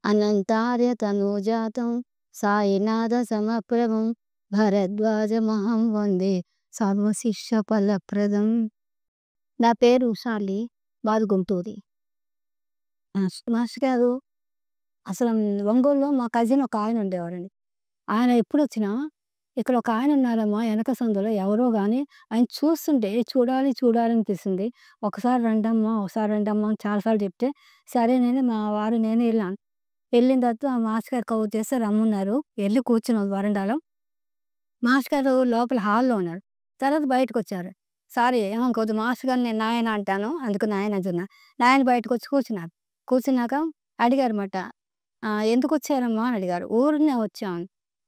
అనంతార్య తనూజాతం సాయినాథ సమప్రభం భరద్వాజమహం వందే సర్వశిష్య ఫలప్రదం. నా పేరు ఉషాలి, మాది గుంటూరు. మాస్టర్ గారు అసలు ఒంగోలులో మా కజిన్ ఒక ఆయన ఉండేవారండి. ఆయన ఎప్పుడొచ్చినా ఇక్కడ ఒక ఆయన ఉన్నారమ్మా వెనక సందులో ఎవరో కానీ ఆయన చూస్తుంటే చూడాలి చూడాలి అనిపిస్తుంది. ఒకసారి రండమ్మా ఒకసారి రండమ్మా అని చాలాసార్లు చెప్తే సరేనని మా వారు నేను వెళ్ళాను. వెళ్ళిన తర్వాత ఆ మాస్టర్ గారు కబురు చేస్తే రమ్మన్నారు. వెళ్ళి కూర్చున్నాం వరండాలో. మాస్టర్ గారు లోపల హాల్లో ఉన్నారు. తర్వాత బయటకు వచ్చారు. సారీ ఏమనుకోవద్దు, మాస్టర్ గారిని నేను నాయన అంటాను, అందుకు నాయన అంటున్నా. నాయన బయటకు వచ్చి కూర్చున్నారు. కూర్చున్నాక అడిగారు మాట, ఎందుకు వచ్చారమ్మా అని అడిగారు. ఊరినే వచ్చాం.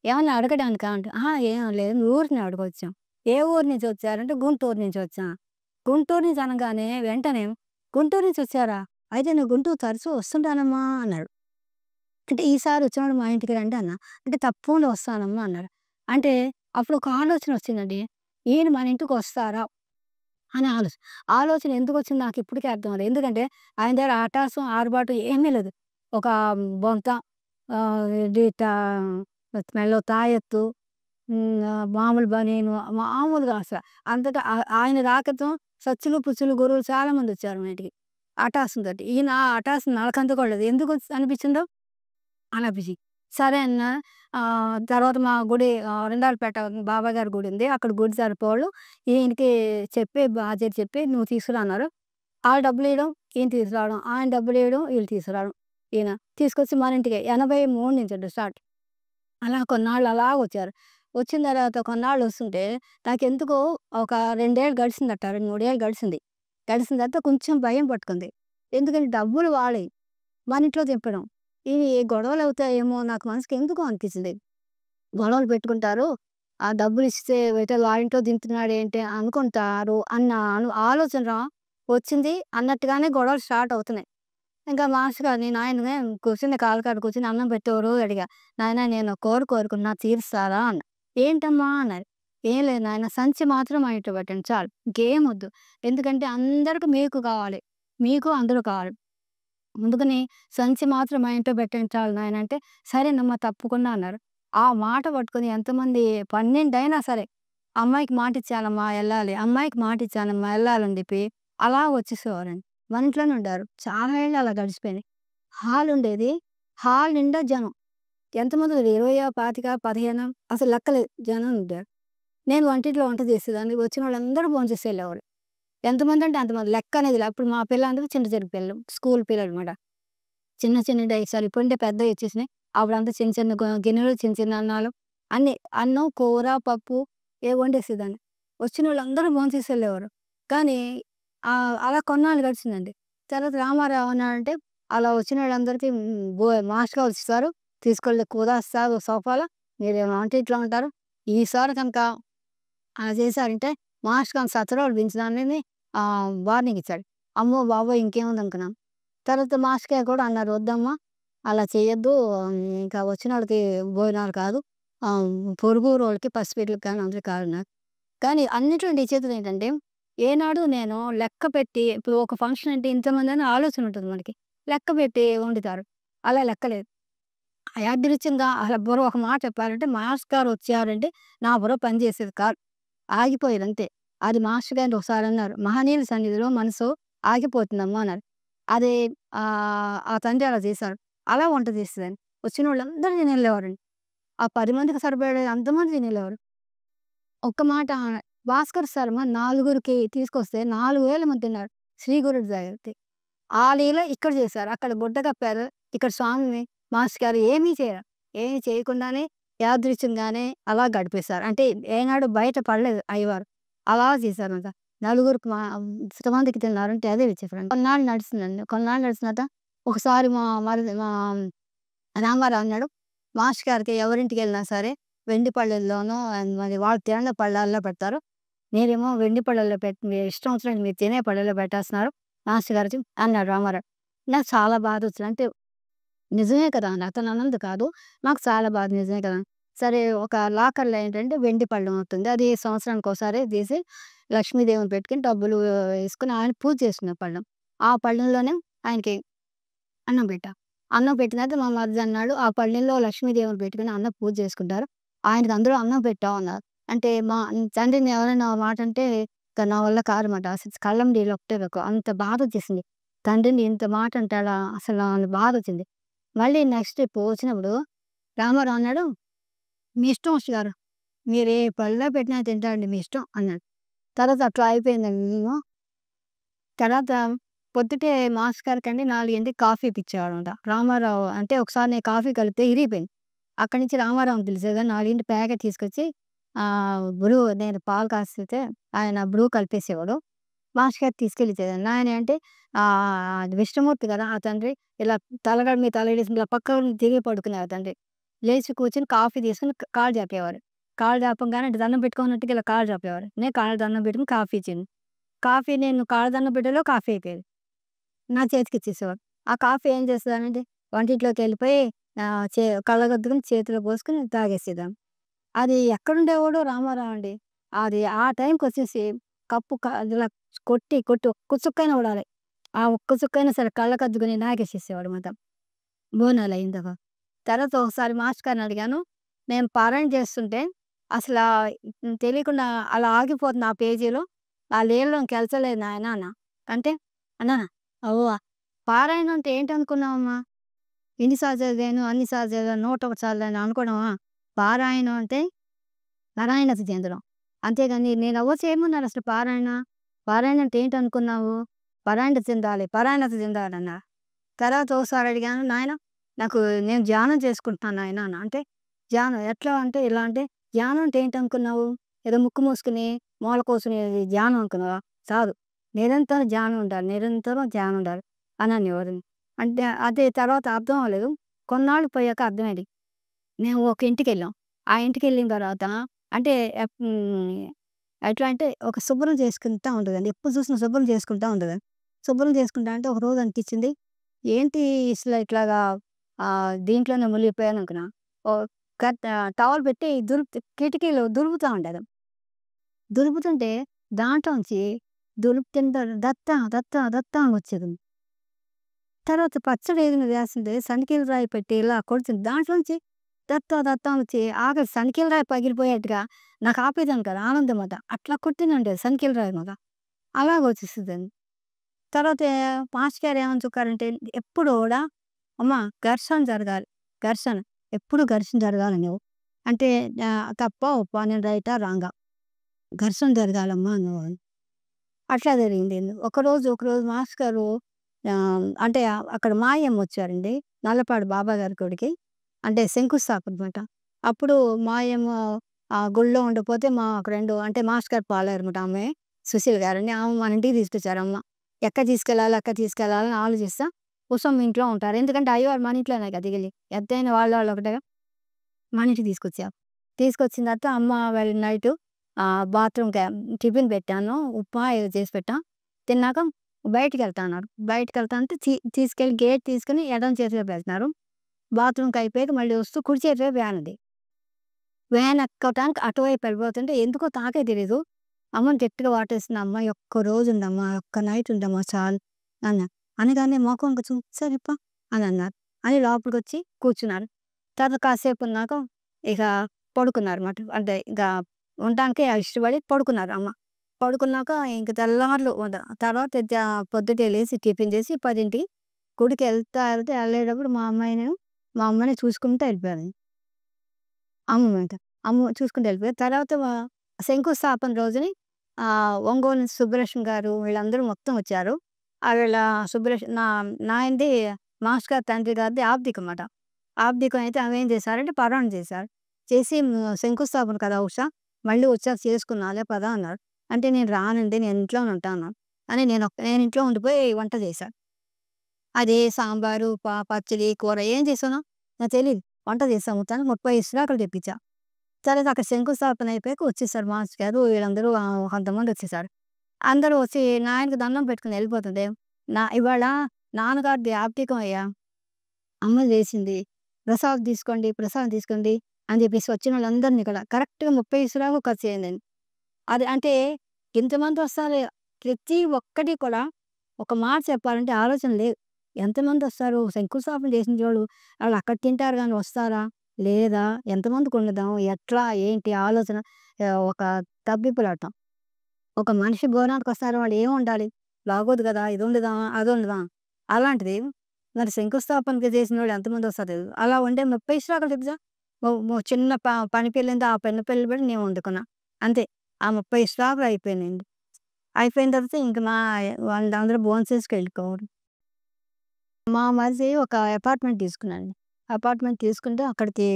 ఏమన్నా అడగడానికా అంటే, ఏం లేదు ఊరిని అడగొచ్చాం. ఏ ఊరు నుంచి వచ్చారంటే గుంటూరు నుంచి వచ్చాం. గుంటూరు నుంచి అనగానే వెంటనే గుంటూరు నుంచి వచ్చారా, అయితే నువ్వు గుంటూరు తరచూ వస్తుంటానమ్మా అన్నాడు. అంటే ఈసారి వచ్చినప్పుడు మా ఇంటికి రండి అన్న. అంటే తప్పకుండా వస్తానమ్మా అన్నారు. అంటే అప్పుడు ఒక ఆలోచన వచ్చిందండి. ఈయన మన ఇంటికి వస్తారా అని ఆలోచన ఎందుకు వచ్చింది నాకు ఇప్పటికీ అర్థం అవ్వలేదు. ఎందుకంటే ఆయన దగ్గర ఆటాసం ఆరుబాటు ఏమీ లేదు. ఒక బొంత, ఇది మెడలో తాయెత్తు, మామూలు బనీను, మామూలుగా అసలు అంతటా ఆయన రాకతో సచ్చులు పుచ్చులు గురువులు చాలామంది వచ్చారు మా ఇంటికి అటాసం తోటి. ఈయన ఆ అటాసం నలకంత కూడా లేదు. ఎందుకు అనిపించిందో అనిపించి సరే అన్న. తర్వాత మా గుడి రెండాలపేట బాబా గారి గుడి ఉంది. అక్కడ గుడి తరపోళ్ళు ఈయనకి చెప్పి బాధ్యత చెప్పి నువ్వు తీసుకురా అన్నారు. ఆళ్ళు డబ్బులు ఇవ్వడం, ఈయన తీసుకురావడం, ఆయన డబ్బులు ఇవ్వడం, వీళ్ళు తీసుకురావడం. ఈయన తీసుకొచ్చి మన ఇంటికి 83 నుంచి అండి స్టార్ట్. అలా కొన్నాళ్ళు అలా వచ్చారు. వచ్చిన తర్వాత కొన్నాళ్ళు వస్తుంటే నాకెందుకో ఒక 2 ఏళ్ళు గడిచిందట. 2, 3 ఏళ్ళు గడిచింది. గడిచిన తర్వాత కొంచెం భయం పట్టుకుంది. ఎందుకంటే డబ్బులు వాళ్ళయి, మన ఇంట్లో తిప్పడం. ఇవి గొడవలు అవుతాయేమో నాకు మనసుకి ఎందుకో అనిపించింది. గొడవలు పెట్టుకుంటారు. ఆ డబ్బులు ఇస్తే ఇవతల వాళ్ళ ఇంట్లో దింపుతున్నాడు ఏంటి అనుకుంటారు అన్న ఆలోచన వచ్చింది. అన్నట్టుగానే గొడవలు స్టార్ట్ అవుతున్నాయి. ఇంకా మాస్టర్ గారిని నాయన కూర్చుని కాలు కాడ కూర్చొని అన్నం పెట్టేవారు అడిగా. నాయన నేను కోరుకున్నా తీరుస్తారా అన్న. ఏంటమ్మా అన్నారు. ఏం లేదు నాయన, సంచి మాత్రం మా ఇంట్లో పెట్టండి చాలు, ఇంకేం వద్దు. ఎందుకంటే అందరికి మీకు కావాలి, మీకు అందరూ కావాలి. అందుకని సంచి మాత్రం మా ఇంట్లో పెట్టండి చాలు నాయన అంటే, సరేనమ్మా తప్పకుండా అన్నారు. ఆ మాట పట్టుకొని ఎంతమంది 12 అయినా సరే అమ్మాయికి మాట ఇచ్చానమ్మా వెళ్ళాలి, అమ్మాయికి మాట ఇచ్చానమ్మా వెళ్ళాలని చెప్పి అలా వచ్చేసేవారండి. మన ఇంట్లోనే ఉండారు. చాలా ఏళ్ళు అలా గడిచిపోయినాయి. హాల్ ఉండేది. హాల్ నిండా జనం. ఎంతమంది 20, 25, 15 అసలు లెక్కలేదు జనం ఉంటారు. నేను వంటింట్లో వంట చేసేదాన్ని. వచ్చిన వాళ్ళందరూ భోంచేసి వెళ్ళేవాళ్ళు. ఎంతమంది అంటే అంతమంది, లెక్క అనేది లేదు. అప్పుడు మా పిల్లలందరూ చిన్న చిన్న పిల్లలు, స్కూల్ పిల్లలు అనమాట. చిన్న చిన్న డైసాలు ఇప్పుడంటే పెద్దవి వచ్చేసినాయి. అప్పుడంతా చిన్న చిన్న గిన్నెలు, చిన్న చిన్న అన్నాలు అన్నీ, అన్నం కూర పప్పు ఏ వండేసేదాన్ని. వచ్చిన వాళ్ళందరూ భోంచేసి వెళ్ళేవారు. కానీ అలా కొన్నాళ్ళు గడిచిందండి. తర్వాత రామారావు అన్నాడంటే అలా వచ్చిన వాళ్ళందరికీ మాస్టర్ గారు ఇస్తారు, తీసుకెళ్ళి కూరేస్తారు సోఫాలో, మీరేమో వంటింట్లో ఉంటారు. ఈసారి కనుక అలా చేశారంటే మాస్టర్ గారిని సత్రాలు పెంచుదానని వార్నింగ్ ఇచ్చాడు. అమ్మో బాబోయ్ ఇంకేముంది అనుకున్నాం. తర్వాత మాస్టర్ గారు కూడా అన్నారు, వద్దమ్మా అలా చేయొద్దు, ఇంకా వచ్చిన వాళ్ళకి భోజనాలు కాదు, పొరుగురు వాళ్ళకి పసిపిల్లలకి కానీ అందరికి కాదన్నారు. కానీ అన్నిట్లో చేతులు ఏంటంటే ఏనాడు నేను లెక్క పెట్టి, ఇప్పుడు ఒక ఫంక్షన్ అంటే ఇంతమంది అని ఆలోచన ఉంటుంది మనకి, లెక్క పెట్టి వండుతారు. అలా లెక్కలేదు. యాదృచ్ఛికంగా అసలు బుర్ర ఒక మాట చెప్పాలంటే మాస్టర్ గారు వచ్చారంటే నా బుర్ర పనిచేసేది కాదు, ఆగిపోయేది అంతే. అది మాస్టర్ గారు ఒకసారి అన్నారు, మహనీయుల సన్నిధిలో మనసు ఆగిపోతుందమ్మా అన్నారు. అది ఆ తండ్రి అలా చేశారు. అలా వంట చేసేదాన్ని. వచ్చిన వాళ్ళందరూ తినేళ్ళేవారండి. ఆ 10 మందికి సరిపడే అంతమంది తినేళ్ళేవారు. ఒక్క మాట భాస్కర్ శర్మ నలుగురికి తీసుకొస్తే 4000 మంది తిన్నారు. శ్రీ గురు జయంతి. ఆ లీల ఇక్కడ చేశారు. అక్కడ గుడ్డ కప్పారు. ఇక్కడ స్వామిని మాస్టర్ గారు ఏమీ చేయరు. ఏమీ చేయకుండానే యాదృచ్ఛికంగానే అలా గడిపేశారు. అంటే ఏనాడు బయట పడలేదు అయ్యవారు. అలా చేశారంట. నలుగురికి ఇంతమందికి తిన్నారంటే అదే విచిత్రం. కొన్నాళ్ళు నడిచిందండి. కొన్నాళ్ళు నడిచిన తర్వాత ఒకసారి మా రామారావు అన్నాడు, మాస్టర్ గారికి ఎవరింటికి వెళ్ళినా సరే వెండి పళ్ళెల్లోనో మరి వాళ్ళు తినని పళ్ళాల్లో పెడతారు. నేనేమో వెండి పళ్ళెల్లో పెట్టి మీ ఇష్టం వచ్చినట్టు మీరు తినే పళ్ళెల్లో పెట్టేస్తున్నారు మాస్టర్ గారికి అన్నాడు రామారావు. నాకు చాలా బాధ వచ్చింది. అంటే నిజమే కదా అని అతను అన్నది కాదు, నాకు చాలా బాధ, నిజమే కదా. సరే ఒక లాకర్లో ఏంటంటే వెండి పళ్ళెం ఉంటుంది. అది సంవత్సరానికి ఒకసారి తీసి లక్ష్మీదేవిని పెట్టుకుని డబ్బులు వేసుకుని ఆయన పూజ చేసుకునే పళ్ళెం. ఆ పళ్ళెంలోనే ఆయనకి అన్నం పెట్టా. అన్నం పెట్టిన తర్వాత మా మరిది అన్నాడు, "ఆ పళ్ళెంలో లక్ష్మీదేవిని పెట్టుకొని అన్న పూజ చేసుకుంటారు. ఆయనకి అందులో అన్నం పెట్టావు" అన్నారు. అంటే మా తండ్రిని ఎవరైనా ఓ మాట అంటే ఇక నా వల్ల కాదనమాట. అసలు కళ్ళం నీళ్ళు ఒకటే నాకు అంత బాధొచ్చేసింది. తండ్రిని ఇంత మాట అంటాడా అసలు అని బాధొచ్చింది. మళ్ళీ నెక్స్ట్ ట్రిప్ వచ్చినప్పుడు రామారావు అన్నాడు, "మీ ఇష్టం మాస్టర్ గారు. మీరు ఏ పళ్ళెంలో పెట్టినా తింటానండి మీ ఇష్టం" అన్నాడు. తర్వాత అట్లా అయిపోయిందండి మేము. తర్వాత పొద్దుటే మాస్టర్ గారికండి 4కి కాఫీ ఇప్పించేవాడనమాట. రామారావు అంటే ఒకసారి నేను కాఫీ కలిపితే ఇరిగిపోయింది. అక్కడి నుంచి రామారావుని పిలిచేది 4 ప్యాకెట్ తీసుకొచ్చి నేను పాలు కాసితే ఆయన బ్రూ కలిపేసేవాడు. మాస్టర్ గారికి తీసుకెళ్ళి ఇచ్చేదాన్ని. ఆయన అంటే అది విష్ణుమూర్తి కదా! ఆ తండ్రి ఇలా తలగడ మీద తలేడేసి ఇలా పక్కన తిరిగి పడుకునేవారు తండ్రి. లేచి కూర్చొని కాఫీ తీసుకొని కాళ్ళు జాపేవారు. కాళ్ళు జాపంగానే అంటే దండం పెట్టుకున్నట్టుగా ఇలా కాళ్ళు జాపేవారు. నేను కాళ్ళ దండం పెట్టుకొని కాఫీ ఇచ్చాను. కాఫీ నేను కాళ్ళ దండం పెట్టేలోపు కాఫీ అయిపోయేది. నా చేతికిచ్చేసేవారు. ఆ కాఫీ ఏం చేసేదానంటే వంటింట్లోకెళ్ళిపోయి కళ్ళగద్దుకొని చేతిలో పోసుకొని తాగేసేదాన్ని. అది ఎక్కడుండేవాడో రామారావు అండి. అది ఆ టైంకొచ్చేసి కప్పు ఇలా కొట్టి ఒక్క చుక్కైనా ఊడాలి. ఆ ఒక్క చుక్కైనా సరే కళ్ళకద్దుకొని నాకేసేసేవాడు మొత్తం. బోనాలయిన తర్వాత ఒకసారి మాస్టర్ గారిని అడిగాను. నేను పారాయణ చేస్తుంటే అసలా తెలియకుండా అలా ఆగిపోతుంది ఆ పేజీలో. ఆ నీళ్ళలోకి ఎళ్తలేదు నాయనా అన్నా. అంటే అన్నా "అవ్వ పారాయణం అంటే ఏంటనుకున్నావమ్మా? ఎన్ని సార్లు చదివాను, అన్ని సార్లు చదివాను, 101 సార్లు అని అనుకోవడమా? పారాయణం అంటే పారాయణత చెందడం. అంతేగాని నేనెవ్వరు చేయమన్నారు అసలు పారాయణ. పారాయణ అంటే ఏంటనుకున్నావు? పారాయణత చెందాలి, పారాయణత చెందాలన్నా." తర్వాత ఓసారి అడిగాను, "నాయన నాకు నేను ధ్యానం చేసుకుంటున్నాను నాయన" అన్నా. అంటే ధ్యానం ఎట్లా అంటే ఇలా అంటే, ధ్యానం అంటే ఏంటనుకున్నావు? ఏదో ముక్కు మూసుకొని మూల కూర్చునేది ధ్యానం అనుకున్నావా? కాదు. నిరంతరం ధ్యానం ఉండాలి. నిరంతరం ధ్యానం ఉండాలి అని అనేవారు. అంటే అది తర్వాత అర్థం అవ్వలేదు. కొన్నాళ్ళు పోయాక అర్థమైంది. మేము ఒక ఇంటికెళ్ళాం. ఆ ఇంటికెళ్ళిన తర్వాత అంటే ఎట్లా అంటే ఒక శుభ్రం చేసుకుంటా ఉంటదండి. ఎప్పుడు చూసినా శుభ్రం చేసుకుంటా ఉంటదండి. శుభ్రం చేసుకుంటా అంటే ఒకరోజు అనిపించింది, ఏంటి అసలు ఇట్లాగా దీంట్లోనే మునిగిపోయాననుకున్నా. ఓహ్! టవల్ పెట్టి కిటికీలో దులుపుతా ఉండేది. దులుపుతుంటే దాంట్లోంచి దులుపుతుంటే దత్త, దత్త, దత్త అని వచ్చేది. తర్వాత పచ్చడి ఏదైనా వేస్తుంటే సనికీల రాయి పెట్టి ఇలా కొడుతుంది. దాంట్లోంచి దత్త, దత్త అని వచ్చి ఆఖరికి సనికీల రాయి పగిలిపోయేట్టుగా నాకు ఆపేదాన్ని కాదు ఆనందమట. అట్లా కొట్టిందండి సనికీల రాయి మీద. అలాగొచ్చేసేదండి. తర్వాత మాస్టర్ గారు ఏమని చెప్పారంటే ఎప్పుడు కూడా అమ్మ ఘర్షణ జరగాలి. ఘర్షణ. ఎప్పుడు ఘర్షణ జరగాలి నువ్వు. అంటే తప్పా, ఒప్పా నేను రైటా, రాంగా ఘర్షణ జరగాలమ్మా అనేవాళ్ళు. అట్లా జరిగిందండి. ఒకరోజు మాస్టర్ గారు అంటే అక్కడ మాయమ్మ వచ్చారండి. నల్లపాడు బాబా గారి గుడికి. అంటే శంకుస్థాపన మాట. అప్పుడు మాయమ్మ గుడిలో ఉండకపోతే మా ఫ్రెండు అంటే మాస్టర్ గారు పాలారనమాట ఆమె. సుశీల గారని ఆమె మన ఇంటికి తీసుకొచ్చారమ్మ. ఎక్కడ తీసుకెళ్ళాలి, ఎక్కడ తీసుకెళ్ళాలని ఆలోచిస్తా కూర్చొని మీ ఇంట్లో ఉంటారు. ఎందుకంటే అయ్యవారు మన ఇంట్లోనే కదా దిగేది. ఎత్తైన వాళ్ళు ఒకటేగా మన ఇంటికి తీసుకొచ్చారు. తీసుకొచ్చిన తర్వాత అమ్మ వెళ్ళి నైటు బాత్రూమ్‌కి టిఫిన్ పెట్టాను. ఉప్మా ఏదో చేసి పెట్టా. తిన్నాక బయటికెళ్తా అన్నారు. బయటికెళ్తా అంటే తీసుకెళ్ళి గేట్ తీసుకొని ఎడమ చేతి వైపు వెళ్తున్నారు. బాత్రూమ్‌కి అయిపోయాక మళ్ళీ వస్తూ కుడి చేతి వైపు వ్యాన్ ఉంది. వ్యాన్ ఎక్కటానికి అటువైపు వెళ్ళిపోతుంటే ఎందుకో తాకే తెలీదు. అమ్మని గట్టిగా వాటేస్తున్నా. "అమ్మ ఈ ఒక్క రోజు ఉండమ్మా, ఒక్క నైట్ ఉండమ్మా చాలు" అన్నా. అనగానే మొఖం ఇంక "సరేపా" అని అన్నారు. అని లోపలికొచ్చి కూర్చున్నారు. తర్వాత కాసేపు ఉన్నాక ఇక పడుకున్నారన్నమాట. అంటే ఇక ఉండటానికి ఇష్టపడి పడుకున్నారు అమ్మ. పడుకున్నాక ఇంక తెల్లార్లు తర్వాత పొద్దుటే లేసి టిఫిన్ చేసి 10కి గుడికి వెళ్తే వెళ్ళేటప్పుడు మా అమ్మని చూసుకుంటూ వెళ్ళిపోయాను. అమ్మ వెంట. అమ్మ చూసుకుంటూ వెళ్ళిపోయారు. తర్వాత శంకుస్థాపన రోజుని ఒంగోలు సుబ్బలక్ష్మి గారు వీళ్ళందరూ మొత్తం వచ్చారు. వీళ్ళ నాయనది మాస్టర్ గారి తండ్రి గారిది ఆబ్దికం మాట. ఆబ్దికం అయితే ఆమె ఏం చేశారంటే పరాణం చేశారు. చేసి శంకుస్థాపన కదా ఉషా! మళ్ళీ వచ్చాక చేసుకుందాంలే పద అన్నారు. అంటే నేను రానండి నేను ఇంట్లోనే ఉంటా అన్నాను. అని నేను ఇంట్లో ఉండిపోయి వంట చేశా. అదే సాంబారు, పచ్చడి, కూర ఏం చేశానో నాకు తెలీదు. వంట చేశా మొత్తానికి 30 ఇస్త్రాకులు తెప్పించా. తర్వాత అక్కడ శంకుస్థాపన అయిపోయాక వచ్చేసారు మాస్టర్ గారు వీళ్ళందరూ కొంతమంది వచ్చేసారు. అందరూ వచ్చి నాయనకి దండం పెట్టుకొని వెళ్ళిపోతుంటే, ఇవాళ నాన్నగారిది ఆప్టికం అయ్యా! అమ్మ చేసింది. ప్రసాదం తీసుకోండి అని చెప్పేసి వచ్చినోళ్ళందరిని కూడా కరెక్ట్‌గా 30 ఇస్త్రాకు ఖర్చయిందండి. అది అంటే ఇంతమంది వస్తారు. ప్రతి ఒక్కటి కూడా ఒక మాట చెప్పాలంటే ఆలోచన లేదు. ఎంతమందొస్తారు? శంకుస్థాపన చేసినోళ్ళు ఆళ్ళు అక్కడ తింటారు గానీ వస్తారా? లేదా? ఎంతమందికి వండుదాం? ఎట్లా? ఏంటి? ఆలోచన ఒక తబ్బిబ్బులాట. ఒక మనిషి భోజనానికొస్తారు వాళ్ళు ఏం వండాలి? బాగోదు గదా! ఇది వండుదామా? అది వండుదామా? అలాంటిది మరి శంకుస్థాపనకి చేసినోళ్ళు ఎంతమందొస్తారో తెలీదు. అలా వండే 30 ఇస్త్రాకులు తెలుసా? చిన్న పని పెళ్ళింది. ఆ పని పెళ్లి పెట్టి నేను వండుకున్నా. అంతే. ఆ 30 ఇస్త్రాకులు అయిపోయినాయండి. అయిపోయిన తర్వాత ఇంక వాళ్ళందరూ భోంచేసుకు వెళ్ళిపోయారు. మా మరిది ఒక అపార్ట్‌మెంట్ తీసుకున్నాడండి. అపార్ట్‌మెంట్ తీసుకుంటే అక్కడికి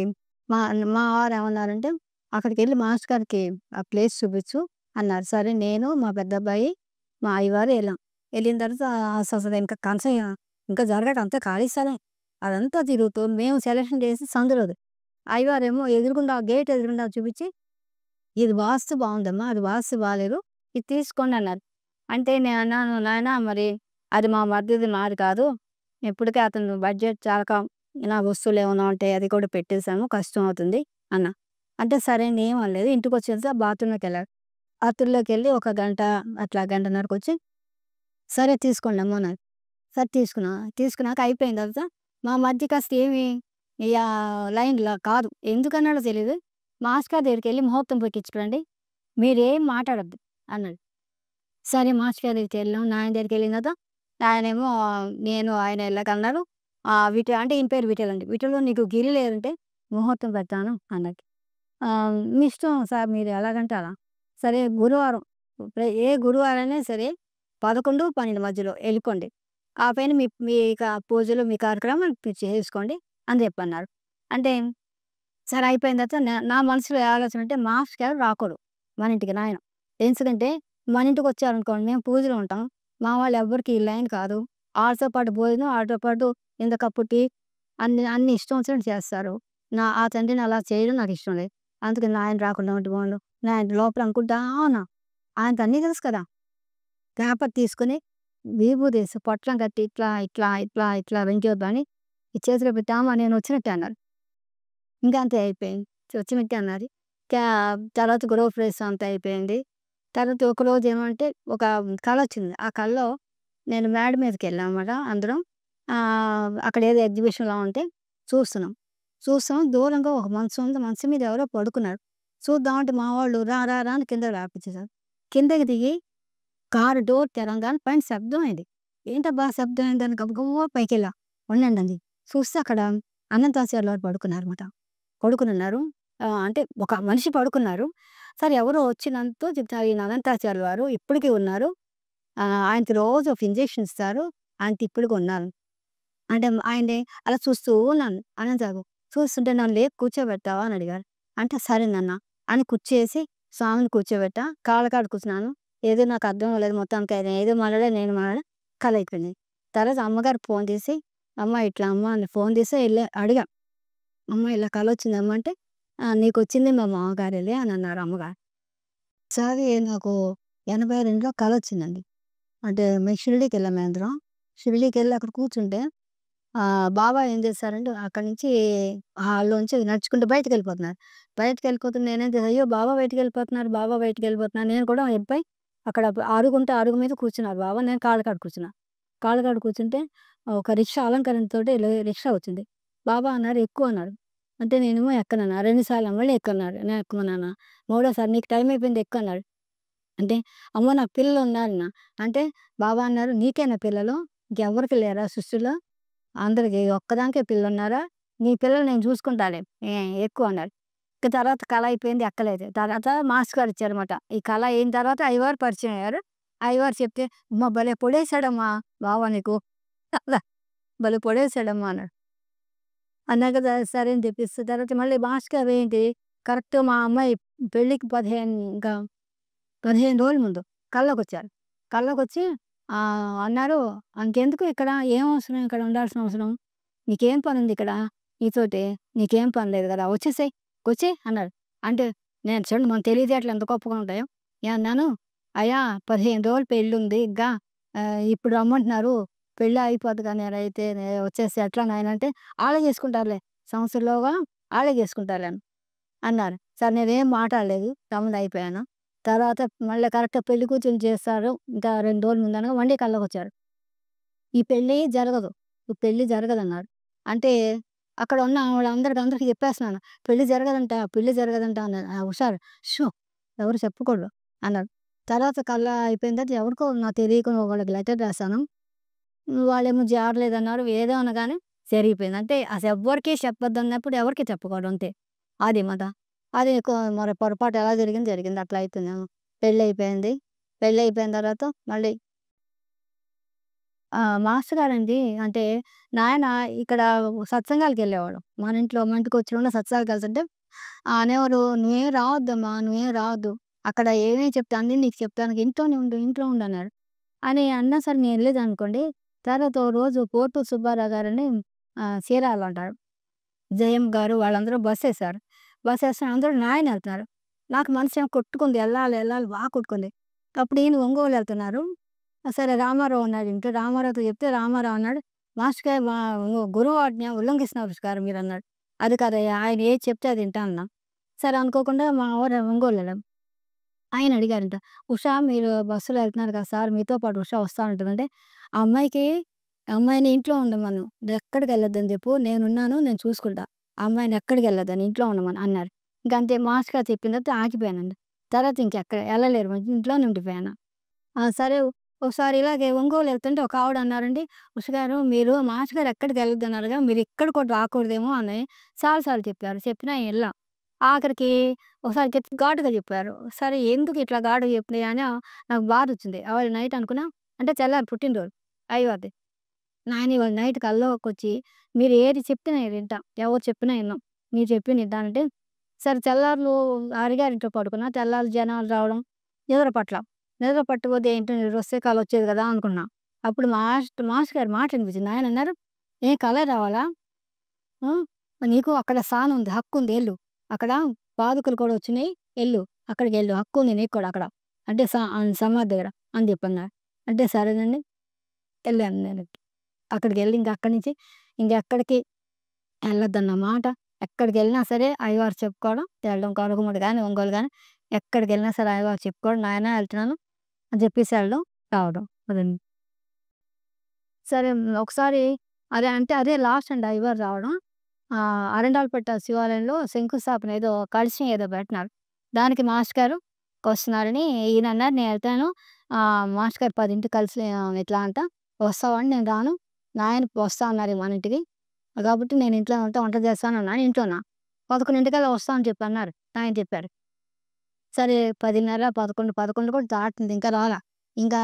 మా మా వారేమన్నారంటే, "అక్కడికెళ్ళి మాస్టర్ గారికి ఆ ప్లేస్ చూపించు" అన్నారు. సరే నేను, మా పెద్దబ్బాయి, మా అయ్యవారు ఎళ్ళాం. ఎళ్ళిన తర్వాత అసలు ఇంకా ఇంకా జరగక అంతా ఖాళీ స్థలం. అదంతా తిరుగుతూ మేము సెలక్షన్ చేసి సందులోది. అయ్యవారేమో ఎదురుగుండా గేట్ ఎదురుగుండా చూపించి, "ఇది వాస్తు బావుందమ్మా, అది వాస్తు బాలేదు. ఇది తీసుకోండి" అన్నారు. అంటే నేనన్నాను, "నాయనా మరి అది మా మరిదిది నాది కాదు. ఇప్పటికే అతను బడ్జెట్ చాలక ఇలా వస్తువులేమన్నా ఉంటే అది కూడా పెట్టేసాము. కష్టం అవుతుంది" అన్నా. అంటే సరే అని ఏం అనలేదు. ఇంటికొచ్చేసి బాత్రూమ్‌లోకెళ్ళాడు. బాత్రూమ్‌లోకెళ్ళి ఒక గంట అట్లా గంటన్నరకొచ్చి, "సరే తీసుకోండమ్మా" అన్నారు. సరే తీసుకున్నా. తీసుకున్నాక అయిపోయిన తర్వాత మా మధ్య కాస్త ఏమి లైన్‌లో కాదు. ఎందుకన్నాడో తెలీదు. మాస్టర్ గారి దగ్గరికెళ్ళి ముహూర్తం పెట్టించుకురండి. మీరేం మాట్లాడొద్దు అన్నాడు. సరే మాస్టర్ గారి దగ్గరికెళ్ళాం. నాయన దగ్గరికెళ్ళిన తర్వాత ఆయనేమో నేను ఆయన ఎళ్ళకన్నారు. అంటే ఈయన పేరు విఠల్ అండి. "విఠలు నీకు గిరి లేదంటే ముహూర్తం పెడతాను" అన్నట్టు. మీ ఇష్టం సార్ మీరు ఎలాగంటే అలా. సరే గురువారం ఏ గురువారమైనా సరే 11, 12 మధ్యలో ఎళ్ళిపోండి. ఆ పైన మీ మీ పూజలు, మీ కార్యక్రమాలు మీరు చేసుకోండి అని చెప్పన్నారు. అంటే సరే అయిపోయిన తర్వాత నా మనసులో ఏ ఆలోచన అంటే మాస్టర్ గారు రాకూడదు మన ఇంటికి నాయన. ఎందుకంటే మన ఇంటికొచ్చారనుకోండి మేము పూజలో ఉంటాం. మా వాళ్ళు ఎవ్వరికీ ఈ లైన్ కాదు. ఆళ్ళతో పాటు భోజనం, ఆళ్ళతో పాటు ఇంత కప్పు టీ అన్ని ఇష్టం వచ్చినట్టు చేస్తారు. ఆ తండ్రిని అలా చేయడం నాకిష్టం లేదు. అందుకని ఆయన రాకుండా ఉంటే బావుండు. నేను లోపల అనుకుంటా ఉన్నా. ఆయనకి అన్నీ తెలుసు కదా! పేపర్ తీసుకొని విభూదేసి పొట్లం కట్టి ఇట్లా, ఇట్లా, ఇట్లా, ఇట్లా వెంకయ్యొద్దు అని ఈ చేతిలో పెట్టి నేనొచ్చినట్టే అన్నారు. ఇంక అంతే అయిపోయింది. వచ్చినట్టే అన్నారు. క్యా తర్వాత గృహప్రవేశం అంతా అయిపోయింది. తర్వాత ఒకరోజు ఏమంటే ఒక కలొచ్చింది. ఆ కలలో నేను మేడ మీదకెళ్ళామన్నమాట అందరం. అక్కడేదో ఎగ్జిబిషన్‌లా ఉంటే చూస్తున్నాం. చూస్తున్నాం దూరంగా ఒక మంచం ఉంది. మంచం మీద ఎవరో పడుకున్నారు. చూద్దామంటే మా వాళ్ళు రా, రా, రా అని కిందకి రాపిచ్చేసారు. కిందకి దిగి కారు డోర్ తెరంగానే పైన శబ్దం అయింది. ఏంటబ్బా! శబ్దం అయిందని గబగబా పైకెళ్ళా. ఉండండంది. చూస్తే అక్కడ అనంతాచార్యులు వారు పడుకున్నారన్నమాట. పడుకొనున్నారు. అంటే ఒక మనిషి పడుకున్నారు. సరే ఎవరో వచ్చినంతో చెప్తున్నారు ఈయన అనంతాచార్యులు వారు ఇప్పటికి ఉన్నారు. ఆయనకి రోజు ఒక ఇంజెక్షన్ ఇస్తారు. ఆయనకి ఇప్పటికి ఉన్నారు. అంటే ఆయన్ని అలా చూస్తూ ఉన్నాను. అనంతబాబు చూస్తుంటే నన్ను లేపి కూర్చోబెడతావా అని అడిగారు. అంటే సరేనన్నా అని కుర్చీ స్వామిని కూర్చోబెట్టా. కాళ్ళ కాడ కూర్చున్నాను. ఏదో నాకు అర్థం అవ్వలేదు మొత్తానికి ఆయన ఏదో మాట్లాడా నేను మాట్లాడా కల అయిపోయింది. తర్వాత అమ్మగారికి ఫోన్ చేసి అమ్మ ఇట్లా అమ్మ అని ఫోన్ చేసి అడిగా. అమ్మ ఇలా కలొచ్చిందమ్మ అంటే నీకొచ్చింది మా మామగారేలే అని అన్నారు అమ్మగారు. ఒకసారి నాకు 82లో కలొచ్చిందండి. అంటే మేము షిరిడీకెళ్ళాం మేమందరం. షిరిడీకెళ్ళి అక్కడ కూర్చుంటే బాబా ఏం చేశారంటే అక్కడి నుంచి హాల్లోంచి నడుచుకుంటూ బయటికెళ్ళిపోతున్నారు. బయటికెళ్ళిపోతుంటే నేనేం చేశా, అయ్యో! బాబా బయటికెళ్ళిపోతున్నారు, బాబా బయటికెళ్ళిపోతున్నారు. నేను కూడా వెళ్ళిపోయి అక్కడ అరుగుంటే అరుగు మీద కూర్చున్నారు బాబా. నేను కాళ్ళ కాడ కూర్చున్నా. కాళ్ళ కాడ కూర్చుంటే ఒక రిక్షా అలంకరణతోటి రిక్షా వచ్చింది. బాబా అన్నారు ఎక్కు అన్నారు. అంటే నేనేమో ఎక్కనన్నా. 2 సార్లు మళ్ళీ ఎక్కన్నారు. నేను ఎక్కమన్నానా. మూడోసారి నీకు టైం అయిపోయింది ఎక్కు అన్నాడు. అంటే అమ్మో! నాకు పిల్లలున్నారన్నా. అంటే బాబా అన్నారు నీకేనా పిల్లలు? ఇంకెవ్వరికి లేరా సృష్టిలో? అందరికి ఒక్కదానికే పిల్లలున్నారా? నీ పిల్లలు నేను చూసుకుంటాలే ఎక్కువ అన్నారు. ఇక తర్వాత కళ అయిపోయింది ఎక్కలేదు. తర్వాత మాస్టర్ గారు ఇచ్చారన్నమాట. ఈ కళ అయిన తర్వాత అయ్యవారు పరిచయం అయ్యారు. అయ్యవారు చెప్తే "అమ్మ భలే పొడేశాడమ్మా బావ నీకు" అలా "భలే పొడేశాడమ్మా" అన్నాడు. అన్నా కదా! సరే అని చెప్పేసి తర్వాత మళ్ళీ మాస్టర్ గారు ఏంటి కరెక్ట్‌గా మా అమ్మాయి పెళ్ళికి 15 రోజుల ముందు కల్లోకొచ్చారు. కల్లోకొచ్చి అన్నారు "ఇంకెందుకు ఇక్కడ? ఏం అవసరం ఇక్కడ ఉండాల్సిన అవసరం? నీకేం పనుంది ఇక్కడ? నీతోటి? నీకేం పని లేదు కదా! వచ్చేసేయ్. వచ్చేయి" అన్నారు. అంటే నేను చూడండి మన తెలివితేటలు ఎంత గొప్పగా ఉంటాయో. నేనన్నాను "అయ్యా 15 రోజులు పెళ్ళుంది ఇంకా ఇప్పుడు రమ్మంటున్నారు. పెళ్లి అయిపోద్ది కానీ నేనైతే వచ్చేస్తే ఎట్లా నాయనా" అంటే "ఆళ్ళే చేసుకుంటారులే. సంవత్సరంలోగా ఆళ్ళే చేసుకుంటారులే" అన్నారు. సరే నేనేం మాట్లాడలేదు. గమ్మున అయిపోయాను. తర్వాత మళ్ళీ కరెక్ట్‌గా పెళ్లి కూతురిని చేస్తారు. ఇంకా 2 రోజుల ముందనగా మళ్ళీ కల్లోకొచ్చారు. ఈ పెళ్లి జరగదు. "నువ్వు పెళ్లి జరగదన్నారు." అంటే అక్కడ ఉన్న అందరికి చెప్పేస్తున్నాను. "పెళ్లి జరగదంట, పెళ్లి జరగదంట" అన్నారు. ఆ! హుషారు. షో! ఎవరు చెప్పకూడదు అన్నారు. తర్వాత కల్లా అయిపోయిన తర్వాత ఎవరికో నాకు తెలియకుండా ఒకళ్ళకి లెటర్ రాసాను. వాళ్ళేమో జారలేదన్నారు. ఏదో అనగానే జరిగిపోయింది. అంటే అసలెవ్వరికీ చెప్పొద్దన్నప్పుడు ఎవరికీ చెప్పకూడదు అంతే. అది మాట. అది మరి పొరపాటు ఎలా జరిగింది జరిగింది. అట్లా అయిపోయింది. పెళ్లయిపోయింది. పెళ్లయిపోయిన తర్వాత మళ్ళీ మాస్టర్ గారండి అంటే నాయన ఇక్కడ సత్సంగాలకెళ్ళేవాడు. మన ఇంటికొచ్చినోళ్ళు సత్సంగాలకెళ్తుంటే అనేవారు, "నువ్వేం రావద్దమ్మా, నువ్వేం రావద్దు. అక్కడ ఏమేమి చెప్తా అన్నీ నీకు చెప్తాను. ఇంట్లోనే ఉండు, ఇంట్లో ఉండు" అన్నారు. అని అన్నా సరే నేను ఎళ్ళేదనుకోండి. తర్వాత ఓ రోజు పోటూరు సుబ్బారావు గారని చీరాలలో ఉంటారు. జయం గారు వాళ్ళందరూ బస్సేశారు. బస్సేస్తే అందరూ నాయనెళ్తున్నారు. నాకు మనసేమో కొట్టుకుంది. ఎళ్ళాలి, ఎళ్ళాలి బా కొట్టుకుంది. అప్పుడు ఈయన ఒంగోలు ఎళ్తున్నారు. సరే రామారావు ఉన్నాడు ఇంట్లో. రామారావుతో చెప్తే రామారావు అన్నాడు, "మాస్టర్ గారు గురువు ఆజ్ఞ ఉల్లంఘిస్తున్నారు గారు మీరన్నాడు." "అది కాదయ్యా! ఆయన ఏది చెప్తే అది వింటా" అన్నా. సరే అనుకోకుండా మా ఊరు ఒంగోలు ఎళ్ళాం. ఆయన అడిగారంట, "ఉషా మీరు బస్సులో ఎళ్తున్నారు కదా సార్! మీతో పాటు ఉషా వస్తా ఉంటదంటే, ఆ అమ్మాయికి ఆ అమ్మాయిని ఇంట్లో ఉండమను. ఎక్కడికెళ్ళొద్దని చెప్పు. నేనున్నాను. నేను చూసుకుంటా. ఆ అమ్మాయిని ఎక్కడికెళ్ళొద్దని ఇంట్లో ఉండమను" అన్నారు. ఇంకంతే మాస్టర్ గారు చెప్పిన తర్వాత ఆగిపోయానండి. తర్వాత ఇంకెక్కడ ఎళ్ళలేరు ఇంట్లోనే ఉండిపోయాను. సరే ఒకసారి ఇలాగే ఒంగోలు ఎళ్తుంటే ఒక ఆవిడ అన్నారండి, "ఉష గారు మీరు మాస్టర్ గారు ఎక్కడికెళ్ళొద్దన్నారుగా మీరు ఇక్కడ కూడా రాకూడదేమో" అని చాలా సార్లు చెప్పారు. చెప్పినా ఎళ్ళా. ఆఖరికి ఒకసారి ఘాటుగా చెప్పారు. సరే ఎందుకు ఇట్లా ఘాటుగా చెప్పినయి నాకు బాధొచ్చింది. ఆవిడ నైట్ అనుకున్నా అంటే తెల్లారి పుట్టినరోజు అయ్యవారిది. నాయన ఇవాళ నైట్ కల్లోకొచ్చి మీరు ఏది చెప్తే నేను వింటా. ఎవరు చెప్పినా ఇనను. మీరు చెప్పింది వింటానంటే, సరే తెల్లార్లు అయ్యగారింట్లో పడుకున్నా. తెల్లార్లు జనాలు రావడం నిద్ర పట్టల. నిద్ర పట్టకపోతే ఏంటి నిద్రొస్తే కలొచ్చేది కదా అనుకున్నా. అప్పుడు మాస్టర్ గారి మాట వినిపించింది. ఆయనన్నారు, "ఏ కలే రావాలా? ఆ! నీకు అక్కడ స్థానం ఉంది. హక్కుంది ఎళ్ళు. అక్కడ పాదుకలు కూడా వచ్చినియి. ఎళ్ళు. అక్కడికెళ్ళు. హక్కుంది నీకు కూడా అక్కడ." అంటే సమాధి దగ్గర అని చెప్పన్నారు. అంటే సరేనండి ఎళ్ళాను నేను. అక్కడికెళ్ళి ఇంక అక్కడి నుంచి ఇంకెక్కడికి ఎళ్ళొద్దన్నమాట. ఎక్కడికెళ్ళినా సరే అయ్యవారు చెప్పుకోవడం, వెళ్ళడం కనుగముడి గాని, ఒంగోలు గాని ఎక్కడికెళ్ళినా సరే అయ్యవారు చెప్పుకోవడం, నాయన ఎళ్తున్నాను అని చెప్పేసి ఎళ్ళడం, రావడం. అదండి. సరే ఒకసారి అదే లాస్ట్ అండి అయ్యవారు రావడం. అరండాలపేట శివాలయంలో శంకుస్థాపన ఏదో కలశం ఏదో పెట్టినారు. దానికి మాస్టర్ గారు వస్తున్నారని ఈయనన్నారు నేను ఎళ్తాను. మాస్టర్ గారు 10కి కలిసి ఇట్లా అంట వస్తావా అంటే నేను రాను. నాయన వస్తా అన్నారు మన ఇంటికి. కాబట్టి నేను ఇంట్లో ఉంటా వంట చేస్తానన్నాను ఇంట్లోన. 11:00కల్లా వస్తా అని చెప్పన్నారు. ఆయన చెప్పారు. సరే 10:30, 11, 11 కూడా దాటింది ఇంకా రాలా. ఇంకా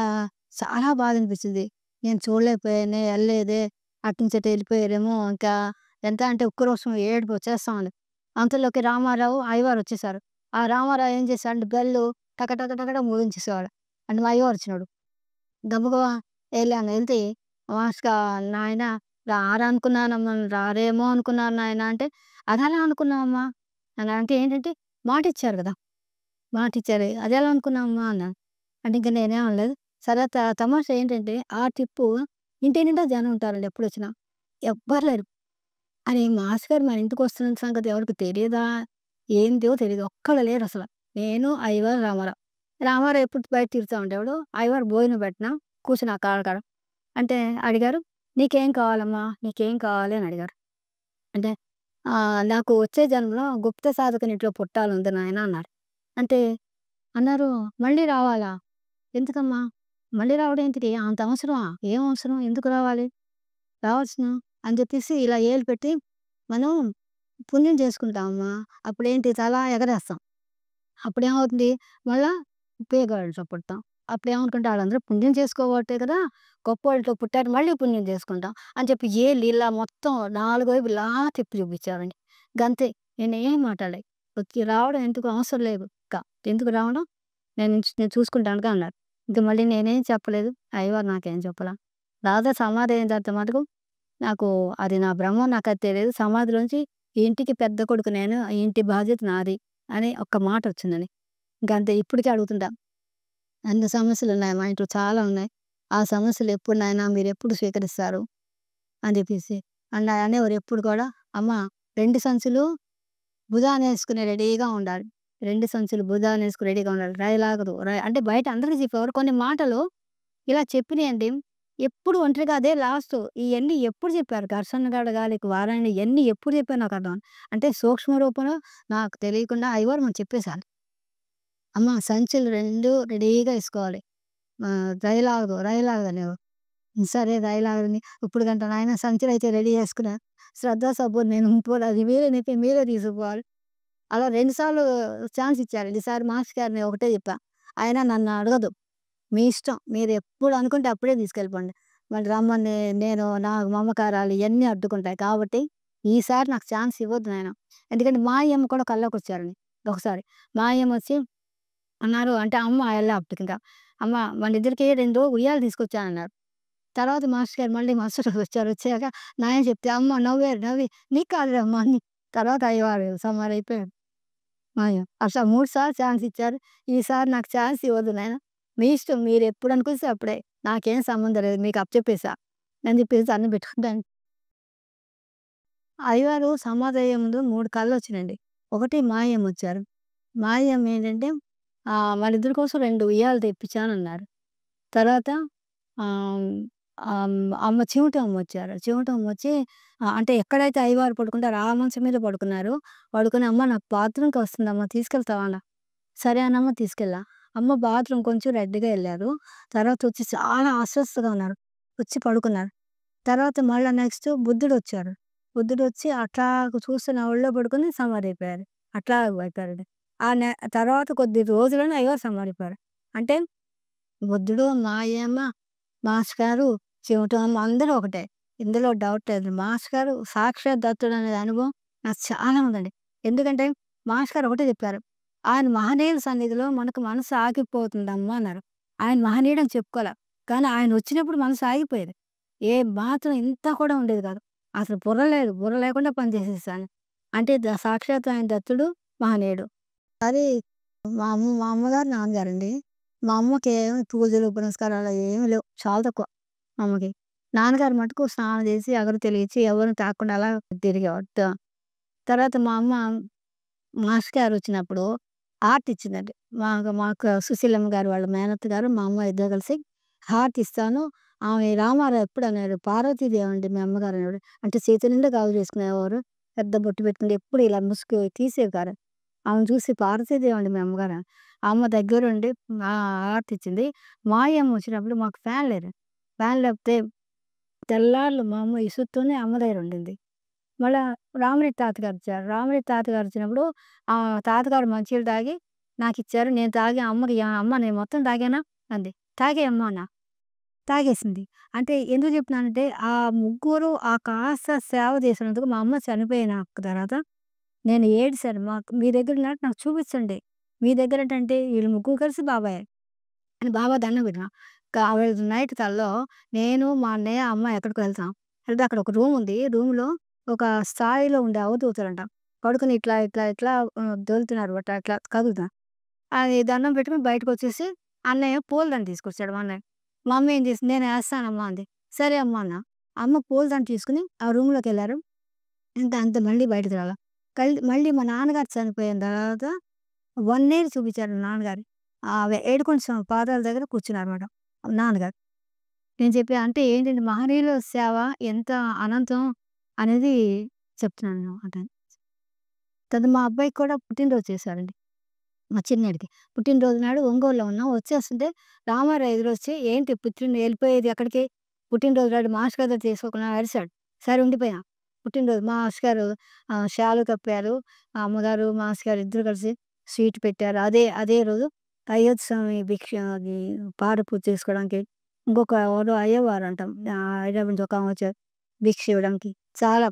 చాలా బాధనిపించింది. నేను చూడలేకపోయానే, ఎళ్ళలేదే, అటునుంచి అటు ఎళ్ళిపోయారేమో ఇంకా ఎంత అంటే ఉక్రోషం, ఏడుపు వచ్చేస్తా ఉంది. అంతలోకి రామారావు, అయ్యవారు వచ్చేసారు. ఆ రామారావు ఏం చేశాడంటే బెల్లు టక టక టక టక మోగించేసేవాడు. అంటే మా అయ్యవారు వచ్చినోడు. గబగబా ఎళ్ళాను. ఎళ్తే "మాస్కా నాయన రారనుకున్నానమ్మా రారేమో అనుకున్నాను నాయన" అంటే, "అదెలా అనుకున్నావమ్మా?" అని అంటే ఏంటంటే మాటిచ్చారు గదా! మాటిచ్చారు. "అదెలా అనుకున్నావమ్మా?" అన్నాను. అంటే ఇంక నేనేం అనలేదు. సరే తమాషా ఏంటంటే ఆ ట్రిప్పు ఇంటి నిండా జనం ఉంటారండి ఎప్పుడొచ్చినా. ఎవ్వరు లేరు. అరే! మాస్ గారు మన ఇంటికొస్తున్న సంగతి ఎవరికీ తెలీదా? ఏందో తెలీదు. ఒక్కళ్ళు లేరసల. నేను, అయ్యవారు, రామారావు. రామారావు ఎప్పుడు బయట తిరుగుతా ఉండేవాడు. అయ్యవారు భోజనం పెట్టినా కూర్చున్నా కాళ్ళ కాడ. అంటే అడిగారు, "నీకేం కావాలమ్మా? నీకేం కావాలి?" అని అడిగారు. అంటే "నాకు వచ్చే జన్మలో గుప్త సాధకునింట్లో పుట్టాలుంది నాయన" అన్నారు. అంటే అన్నారు, "మళ్ళీ రావాలా? ఎందుకమ్మా? మళ్ళీ రావడం ఏంటిది? అంత అవసరమా? ఏం అవసరం? ఎందుకు రావాలి? రావచ్చును" అని చెప్పేసి ఇలా ఏలు పెట్టి మనం పుణ్యం చేసుకుంటామమ్మా. అప్పుడేంటి తల ఎగరేస్తాం. అప్పుడేమవుతుంది మళ్ళా పేదవాళ్ళతో పుడతాం. అప్పుడేమనుకుంటే ఆళ్ళందరూ పుణ్యం చేసుకోబట్టే కదా! గొప్పోళ్ళతో పుట్టారు మళ్ళీ పుణ్యం చేసుకుంటాం అని చెప్పి ఏళ్ళు ఇలా మొత్తం 4 వైపులు ఇలా తిప్పి చూపించారండి. గంతే నేనేం మాట్లాడలే. వచ్చి రావడం ఎందుకు అవసరం లేదు ఎందుకు రావడం? నేను చూసుకుంటానుగా అన్నారు. ఇంక మళ్ళీ నేనేం చెప్పలేదు. అయ్యవారు నాకేం చెప్పలా. తర్వాత సమాధి అయిన తర్వాత మటుకు నాకు అది నా బ్రహ్మం నాకది తెలీదు. సమాధిలోంచి ఈ ఇంటికి పెద్ద కొడుకు నేను. ఈ ఇంటి బాధ్యత నాది అని ఒక్క మాటొచ్చిందండి. ఇంకంతే ఇప్పటికి అడుగుతుంటా. అన్ని సమస్యలున్నాయి మా ఇంట్లో చాలా ఉన్నాయి. ఆ సమస్యలు ఎప్పుడు నాయనా మీరెప్పుడు స్వీకరిస్తారు? అని చెప్పేసి అనేవారు ఎప్పుడు కూడా. అమ్మ 2 సంచులు భుజానేసుకుని రెడీగా ఉండాలి. 2 సంచులు భుజానేసుకొని రెడీగా ఉండాలి. రైలాగదు. అంటే బయట అందరికీ చెప్పేవారు. కొన్ని మాటలు ఇలా చెప్పినియండి. ఎప్పుడు ఒంటరిగా అదే లాస్టు. ఇయన్నీ ఎప్పుడు చెప్పారు? ఘర్షణ గడగాలికి వారాయణ ఇయన్నీ ఎప్పుడు చెప్పారో నాకు అర్థం అంటే సూక్ష్మ రూపంలో నాకు తెలియకుండా అయ్యవారు మనకు చెప్పేసారు. అమ్మ సంచులు 2 రెడీగా ఏసుకోవాలి. రైలాగదు, రైలాగదనేవారు. సరే రైలాగదని ఇప్పుడు గంట నాయన సంచులయితే రెడీ చేసుకున్నా. శ్రద్ధ, సబ్బురు నేను ఉండిపోలే. అది మీరే నెప్పి మీరే తీసుకుపోవాలి. అలా 2 సార్లు ఛాన్స్ ఇచ్చారండి. ఈసారి మాస్టర్ గారిని ఒకటే చెప్పా. ఆయన నన్ను అడగదు. మీ ఇష్టం. మీరెప్పుడు అనుకుంటే అప్పుడే తీసుకెళ్ళిపోండి. మళ్ళీ రమ్మని నేను నా మమకారాలు ఇయన్నీ అడ్డుకుంటాయి. కాబట్టి ఈసారి నాకు ఛాన్స్ ఇవ్వద్దు నాయన. ఎందుకంటే మా అయ్యమ్మ కూడా కల్లోకొచ్చారండి ఒకసారి. మా అయ్యమ్మొచ్చి అన్నారు అంటే అమ్మ ఎళ్ళా అప్పటికింకా. అమ్మ మనిద్దరికి 2 ఉయ్యాలలు తీసుకొచ్చానన్నారు. తర్వాత మాస్టర్ గారు మళ్ళీ మరుసటి రోజు వచ్చారు. వచ్చాక నాయన చెప్తే అమ్మ నవ్వారు. నవ్వి "నీకు కాదులే అమ్మ" అని తర్వాత అయ్యవారు సమాధయిపోయారు. అయ్యో! అట్లా 3 సార్లు ఛాన్స్ ఇచ్చారు. ఈసారి నాకు ఛాన్స్ ఇవ్వద్దు నాయన. మీ ఇష్టం మీరెప్పుడు అనుకొస్తే అప్పుడే. నాకేం సంబంధం లేదు. మీకు అప్పచెప్పేసా అని చెప్పేసి దండం పెట్టుకుంటాను. అయ్యవారు సమాధయ్యే ముందు 3 కళ్ళొచ్చినాయండి. ఒకటి మాయమ్మొచ్చారు. మాయమ్మ ఏంటంటే వాళ్ళిద్దరి కోసం 2 ఉయ్యాలలు తెప్పించానన్నారు. తర్వాత ఆహ్, ఆహ్, అమ్మ చివుటమ్మొచ్చారు. చివుటమ్మొచ్చి అంటే ఎక్కడైతే అయ్యవారు పడుకుంటారో ఆ మంచం మీద పడుకున్నారు. పడుకొని "అమ్మ నాకు బాత్రూమ్‌కొస్తుందమ్మ తీసుకెళ్తావా" అన్నా. సరే అనమ్మ తీసుకెళ్ళా. అమ్మ బాత్రూమ్ కొంచెం రెడ్‌గా ఎళ్లారు. తర్వాతొచ్చి చాలా అస్వస్థగా ఉన్నారు. వచ్చి పడుకున్నారు. తర్వాత మళ్ళా నెక్స్ట్ బుద్ధుడొచ్చారు. బుద్ధుడొచ్చి అట్లాగ చూస్తూ నా ఒళ్ళో పడుకొని సమాధయిపోయారు. అట్లా అయిపోయారండి. ఆ నె తర్వాత కొద్ది రోజుల్లోనే అయ్యగారు సమాధయిపోయారు. అంటే బుద్ధుడు, మాయమ్మ, మాస్టర్ గారు, చెవిటమ్మ అందరూ ఒకటే. ఇందులో డౌట్ లేదు. మాస్టర్ గారు సాక్షాత్ దత్తుడనే అనుభవం నాకు చాలా ఉందండి. ఎందుకంటే మాస్టర్ గారు ఒకటే చెప్పారు. ఆయన మహనీయుల సన్నిధిలో మనకు మనసు ఆగిపోతుందమ్మా అన్నారు. ఆయన మహనీయుడని చెప్పుకోలే. కానీ ఆయనొచ్చినప్పుడు మనసు ఆగిపోయేది. ఏ మాత్రం ఇంత కూడా ఉండేది కాదు. అసలు బుర్ర లేదు. బుర్ర లేకుండా పని చేసేసాను. అంటే సాక్షాత్ ఆయన దత్తుడు, మహనీయుడు. అది మా అమ్మగారు, నాన్నగారండి. మా అమ్మకేమి పూజలు, పునస్కారాలు ఏమి లేవు. చాలా తక్కువ మా అమ్మకి. నాన్నగారు మటుకు స్నానం చేసి, అగరొత్తులిచ్చి ఎవరిని తాకకుండా అలా తిరిగేవారు. తర్వాత మా అమ్మ మాస్టర్ గారొచ్చినప్పుడు హార్ట్ ఇచ్చిందండి. మాకు సుశీలమ్మ గారు వాళ్ళ మేనత్త గారు, మా అమ్మ ఇద్దరు కలిసి హార్ట్ ఇస్తాను. ఆమె రామారావు ఎప్పుడనేవారు, పార్వతీదేవి అండి మీ అమ్మగారు అనేవారు. అంటే చేతి నిండా గాజులు వేసుకునేవారు. పెద్ద బొట్టు పెట్టుకుంటే ఎప్పుడు ఇలా ముసుగు తీసేవి కాదు. ఆమెను చూసి పార్వతీదేవి అండి మీ అమ్మగారు. ఆ అమ్మ దగ్గరుండి హారతి ఇచ్చింది. మాయమ్మ వచ్చినప్పుడు మాకు ఫ్యాన్ లేదు. ఫ్యాన్ లేకపోతే తెల్లార్లు మా అమ్మ ఇసురుతోనే అమ్మ దగ్గర ఉండింది. మళ్ళా రామిరెడ్డి తాతగారొచ్చారు. రామిరెడ్డి తాతగారొచ్చినప్పుడు తాతగారు మంచినీళ్ళు తాగి నాకిచ్చారు. నేను తాగి అమ్మకి "అమ్మ నేను మొత్తం తాగానా" అంది. "తాగేయి అమ్మ" అన్నా. తాగేసింది. అంటే ఎందుకు చెప్తున్నానంటే ఆ ముగ్గురు ఆ కాస్త సేవ చేసినందుకు మా అమ్మ చనిపోయిన తర్వాత నేను ఏడిసాను. మీ దగ్గరున్నట్టు నాకు చూపించండి. మీ దగ్గరేంటంటే వీళ్ళు ముగ్గురు కలిసి బాబాయే. అని బాబా దండం పెట్టినా. ఆవిడ నైట్ కల్లో నేను, మా అన్నయ్య, అమ్మ ఎక్కడికో వెళ్తాం. వెళ్తే అక్కడ ఒక రూముంది. రూమ్‌లో ఒక స్థాయిలో ఉండే అవధూతలంట. పడుకొని ఇట్లా, ఇట్లా, ఇట్లా దొర్లుతున్నారు బట్ అట్లా కదులుతున్నారు. అది దండం పెట్టుకొని బయటకొచ్చేసి అన్నయ్య పూలదండ తీసుకొచ్చాడు మా అన్నయ్య. మా అమ్మ ఏం చేసింది, "నేను ఏస్తానమ్మా" అంది. సరే అమ్మా అన్నా. అమ్మ పూలదండ తీసుకొని ఆ రూమ్‌లోకెళ్లారు. ఇంక అంతే మళ్ళీ బయటకి రాలా. మళ్ళీ మా నాన్నగారు చనిపోయిన తర్వాత వన్నీరు చూపించారు నాన్నగారు. ఏడుకొండ స్వామి పాదాల దగ్గర కూర్చున్నారన్నమాట నాన్నగారు. నేను చెప్పా అంటే ఏంటంటే మహనీయుల సేవ ఎంత అనంతం అనేది చెప్తున్నాను అనమాట. తర్వాత మా అబ్బాయికి కూడా పుట్టినరోజు చేశారండి. మా చిన్నోడికి. పుట్టినరోజు నాడు ఒంగోలులో ఉన్నాం. వచ్చేస్తుంటే రామారావు ఎదురొచ్చి "ఏంటి ఎళ్ళిపోయేది ఎక్కడికి? పుట్టినరోజు నాడు మాస్టర్ గారితో చేసుకోకుండా" అరిసాడు. సరే ఉండిపోయా. పుట్టినరోజు మాస్టర్ గారు షాలు కప్పారు. ఆ అమ్మగారు, మాస్టర్ గారు ఇద్దరు కలిసి స్వీట్ పెట్టారు. అదే అదే రోజు అయ్యప్ప స్వామి భిక్ష అది పాద పూజ చేసుకోవడానికి ఇంకొక ఎవరో అయ్యవారంట. హైదరాబాద్ నుంచి ఒకామె వచ్చారు భిక్ష ఇవ్వడానికి. చాలా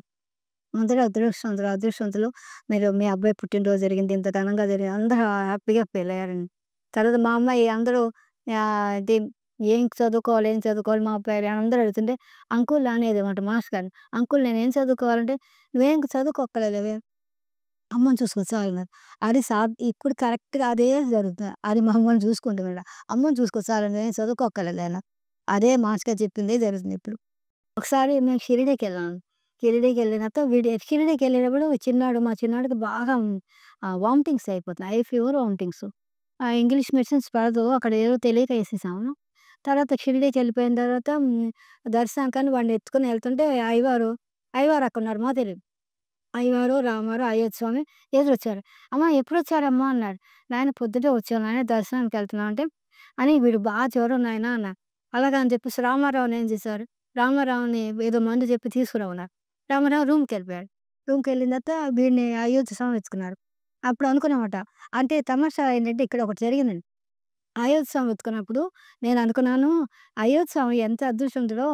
అందరూ అదృష్టవంతులు, అదృష్టవంతులు. మీరు మీ అబ్బాయి పుట్టినరోజు జరిగింది. ఇంత ఘనంగా జరిగింది. అందరూ హ్యాపీగా ఫీలయ్యారండి. తర్వాత మా అమ్మాయి అందరూ ఇది ఏం చదువుకోవాలి, ఏం చదువుకోవాలి మా అబ్బాయి అని అందరూ అడుగుతుంటే అంకుల్ అనేదనమాట మాస్టర్ గారిని. అంకుల్ నేనేం చదువుకోవాలంటే, "నువ్వేం చదువుకోక్కర్లేదులే అమ్మని చూసుకో చాలన్నారు." అది ఇప్పుడు కరెక్ట్‌గా అదే జరుగుతుంది. అది మా అమ్మని చూసుకుంటున్నాడు. "అమ్మని చూసుకో చాలు నువ్వేం చదువుకోక్కర్లేదులే" అన్నారు. అదే మాస్టర్ గారు చెప్పిందే జరుగుతుంది ఇప్పుడు. ఒకసారి మేము షిరిడీకెళ్ళాం. షిరిడీకెళ్ళినప్పుడు షిరిడీకెళ్ళినప్పుడు మా చిన్నాడికి బాగా వామిటింగ్స్ అయిపోతున్నాయి. Fever, vomitings. ఇంగ్లీష్ మెడిసిన్స్ పడదు. అక్కడ ఏదో తెలియక ఏసేసాము. తర్వాత షిరిడీకెళ్ళిపోయిన తర్వాత దర్శనానికని వాడిని ఎత్తుకొని ఎళ్తుంటే అయ్యవారు అక్కడున్నారు. మాకు తెలీదు. అయ్యవారు, రామారు, అయ్యప్ప స్వామి ఎదురొచ్చారు. "అమ్మ ఎప్పుడొచ్చారమ్మా?" అన్నాడు. "నాయన పొద్దుటే వచ్చాను నాయన దర్శనానికెళ్తున్నాం" అంటే, "అని వీడికి జ్వరం నాయన" అన్నా. అలాగా అని చెప్పేసి రామారావుని ఏం చేశారు, రామారావుని ఏదో మందు చెప్పి తీసుకురమన్నారు. రామారావు రూమ్‌కెళ్ళిపోయాడు. రూమ్‌కెళ్ళిన తర్వాత వీడిని అయ్యొచ్చి స్వామి ఎత్తుకున్నారు. అప్పుడు అనుకున్నామట. అంటే తమాషా ఏంటంటే ఇక్కడ ఒకటి జరిగిందండి. అయోధ్య స్వామి ఎత్తుకున్నప్పుడు నేననుకున్నాను, అయోధ్య స్వామి ఎంత అదృష్టవంతుడో,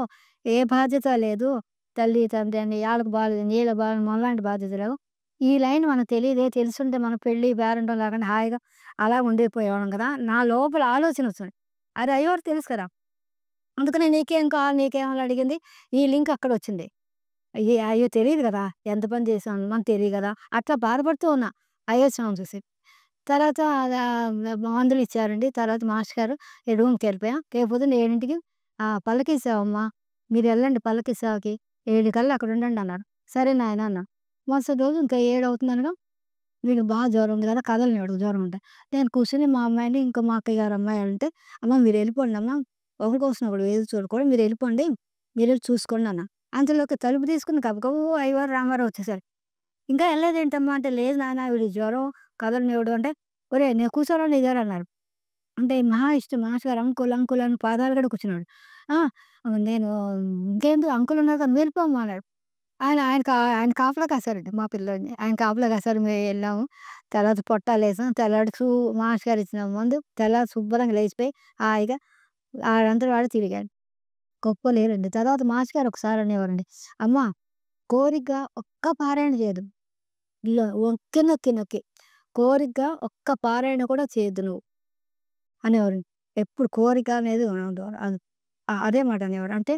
ఏ బాధ్యత లేదు. తల్లి, తండ్రి అని ఆళ్ళకి బాలేదు, ఈళ్ళకి బాలేదు, మనలాంటి బాధ్యతలు లేవు. ఈ లైన్ మనకు తెలీదే, తెలిసుంటే మనం పెళ్లి, పేరంటం లేకుండా హాయిగా అలా ఉండిపోయేవాళ్ళం కదా! నా లోపల ఆలోచనొచ్చింది. అరె! అయ్యోరికి తెలుసు కదా! అందుకనే నీకేం కావాలి, నీకేం అని అడిగింది. ఈ లింక్ అక్కడొచ్చింది. అయ్యో! తెలీదు గదా! ఎంత పని చేశాను మనకు తెలీదు గదా! అట్లా బాధపడుతూ ఉన్నా అయోధ్య స్వామిని చూసి. తర్వాత మందులిచ్చారండి. తర్వాత మాస్టర్ గారు రూమ్‌కెళ్ళిపోయాం. రేపు పొద్దున్న 7కి పల్లకీ సేవమ్మా మీరెళ్ళండి పల్లకీ సేవకి. 7 కల్లా అక్కడ ఉండండన్నారు. సరే నాయన అన్నా. మరుసటి రోజు ఇంకా 7 అవుతుందనగా వీడికి జ్వరం ఉంది కదా! కదలనీయడు జ్వరం ఉంటే. నేను కూర్చొని మా అమ్మాయిని, ఇంకా మా అక్కయ్య గారి అమ్మాయి అంటే, "అమ్మ మీరెళ్ళిపోండి అమ్మ. ఒకరి కోసం ఒకడు ఎదురు చూడకూడదు. మీరెళ్ళిపోండి. మీరెళ్లి చూసుకోండి" అన్నా. అంతలోకి తలుపు తీసుకొని గబగబా అయ్యవారు, రామారావు వచ్చేసారు. "ఇంకా ఎళ్ళలేదేంటమ్మా" అంటే, "లేదు నాన్న వీడికి జ్వరం కదలనీయడు" అంటే, "ఒరేయ్! నేను కూర్చోవాలా నీ దగ్గర" అన్నారు. అంటే మహా ఇష్టం మాస్టర్ గారు అంకుల్, అంకుల్ అని పాదాల కాడ కూర్చున్నాడు. ఆ! నేను "ఇంకేంది అంకుల్ ఉన్నారు కదా! నువ్వు వెళ్ళిపోమ్మా" అన్నాడు. ఆయన కాపలా కాసారండి మా పిల్లోడిని. ఆయన కాపలా కాసారు. మేమెళ్ళాము. తర్వాత పొట్టాలేసాం. తెల్లాడుతూ మాస్టర్ గారు ఇచ్చిన మందు తెల్లారి శుభ్రంగా లేచిపోయి హాయిగా ఆడంతట వాడు తిరిగాడు. గొప్ప లేరండి. తర్వాత మాస్టర్ గారు ఒకసారి అనేవారండి, "అమ్మా! కోరికగా ఒక్క పారాయణ చేయదు. నొక్కి, నొక్కి, నొక్కి కోరికగా ఒక్క పారాయణ కూడా చేయొద్దు నువ్వు" అనేవారండి. ఎప్పుడు కోరిక అనేది ఉండదు. అదే మాట అనేవారు. అంటే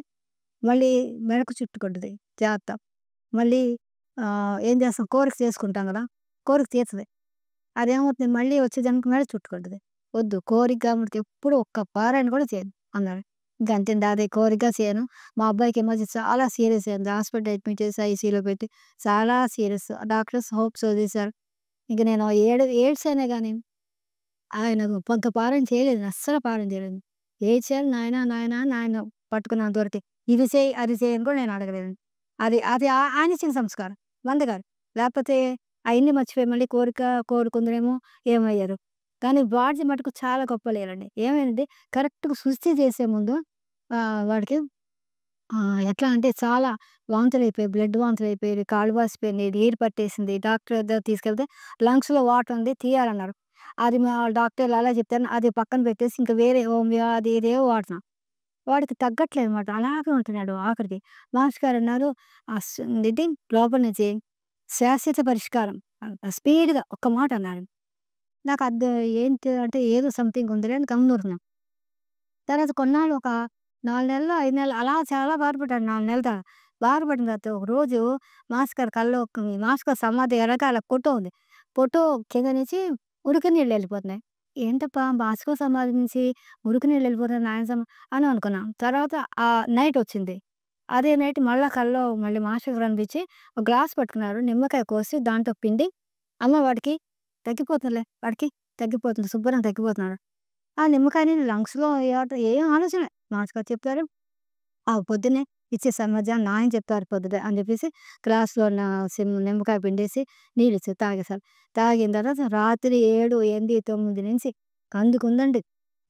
మళ్ళీ మెడకు చుట్టుకుంటది జాగ్రత్త. మళ్ళీ ఏం చేస్తాం కోరిక చేసుకుంటాం గదా! కోరిక తీర్చదు. అదేమవుతుంది మళ్ళీ వచ్చే జన్మకి మెడ చుట్టుకుంటది. వద్దు కోరిక కాబట్టి ఎప్పుడు ఒక్క పారాయణ కూడా చేయను అన్నారు. ఇంక అంతేండి అదే కోరిక చేయను. మా అబ్బాయికి ఈ మధ్య చాలా సీరియస్ అయింది. హాస్పిటల్ అడ్మిట్ చేసి ఐసీయూలో పెట్టి చాలా సీరియస్. డాక్టర్స్ హోప్స్ వదిలేసారు. ఇంక నేను ఏడ్సానే గాని ఆయన కొంత పారాయణ చేయలేదు. అస్సలు పారాయణ చేయలేదు. ఏడ్చాను నాయనా, నాయనా అని ఆయన పట్టుకున్నంత వరకే. ఇది చెయి, అది చెయి అని కూడా నేను అడగలేదండి. అది అది ఆయన ఇచ్చిన సంస్కారం. మందగారు. లేకపోతే అయన్నీ మర్చిపోయి మళ్ళీ కోరిక కోరుకుందురేమో ఏమయ్యారు. కానీ వాడిది మటుకు చాలా గొప్ప లేరండి. ఏమైందంటే కరెక్ట్‌గా సుస్థి చేసే ముందు వాడికి ఎట్లా అంటే చాలా వాంతులయిపోయాయి. బ్లడ్ వాంతులయిపోయేవి. కాళ్ళు వాసిపోయినాయి. నీరు పట్టేసింది. డాక్టర్ దగ్గరికి తీసుకెళ్తే లంగ్స్‌లో వాటర్ ఉంది తీయాలన్నారు. అది మా డాక్టర్లు అలా చెప్తారు. అది పక్కన పెట్టేసి ఇంక వేరే హోమియో అది ఇదేవో వాడుతున్నాం. వాడికి తగ్గట్లేదనమాట. అలాగే ఉంటున్నాడు ఆఖరికి. మాస్టర్ గారన్నారు ఏంటి లోపల నుంచి శాశ్వత పరిష్కారం స్పీడ్‌గా ఒక్క మాట అన్నారు. నాకు ఏంటి అంటే ఏదో సంథింగ్ ఉందిలే అని గమ్మునున్నా. తర్వాత కొన్నాళ్ళు ఒక 4 నెలలు, 5 నెలలు అలా చాలా బాధపడ్డాను 4 నెలల దాకా. బాధపడిన తర్వాత ఒకరోజు మాస్టర్ కల్లో మాస్టర్ సమాధి ఎనకాల ఫోటో ఉంది. ఫోటో కింద నుంచి ఉడుకు నీళ్ళు వెళ్ళిపోతున్నాయి. ఏంటబ్బా! మాస్కో సమాధి నుంచి ఉడుకు నీళ్ళు వెళ్ళిపోతున్నాయి నాయన అని అనుకున్నా. తర్వాత నైట్ వచ్చింది. అదే నైట్ మళ్ళా కల్లో మళ్ళీ మాస్టర్ గారు కనిపించి ఒక గ్లాస్ పట్టుకున్నారు. నిమ్మకాయ కోసి దాంట్లో పిండి అమ్మ వాడికి తగ్గిపోతుందిలే వాడికి తగ్గిపోతుంది శుభ్రంగా తగ్గిపోతున్నాడు. ఆ నిమ్మకాయ నీళ్ళు లంగ్స్‌లో ఏం ఆలోచనలే. మాస్టర్ గారు చెప్పారు. పొద్దున్నే ఇచ్చేసాను. మధ్యాహ్నం నాయన చెప్పారు పొద్దుట అని చెప్పేసి గ్లాస్‌లో నిమ్మకాయ పిండేసి నీళ్ళిచ్చారు తాగేసాను. తాగిన తర్వాత రాత్రి 7, 8, 9 నుంచి అందుకుందండి.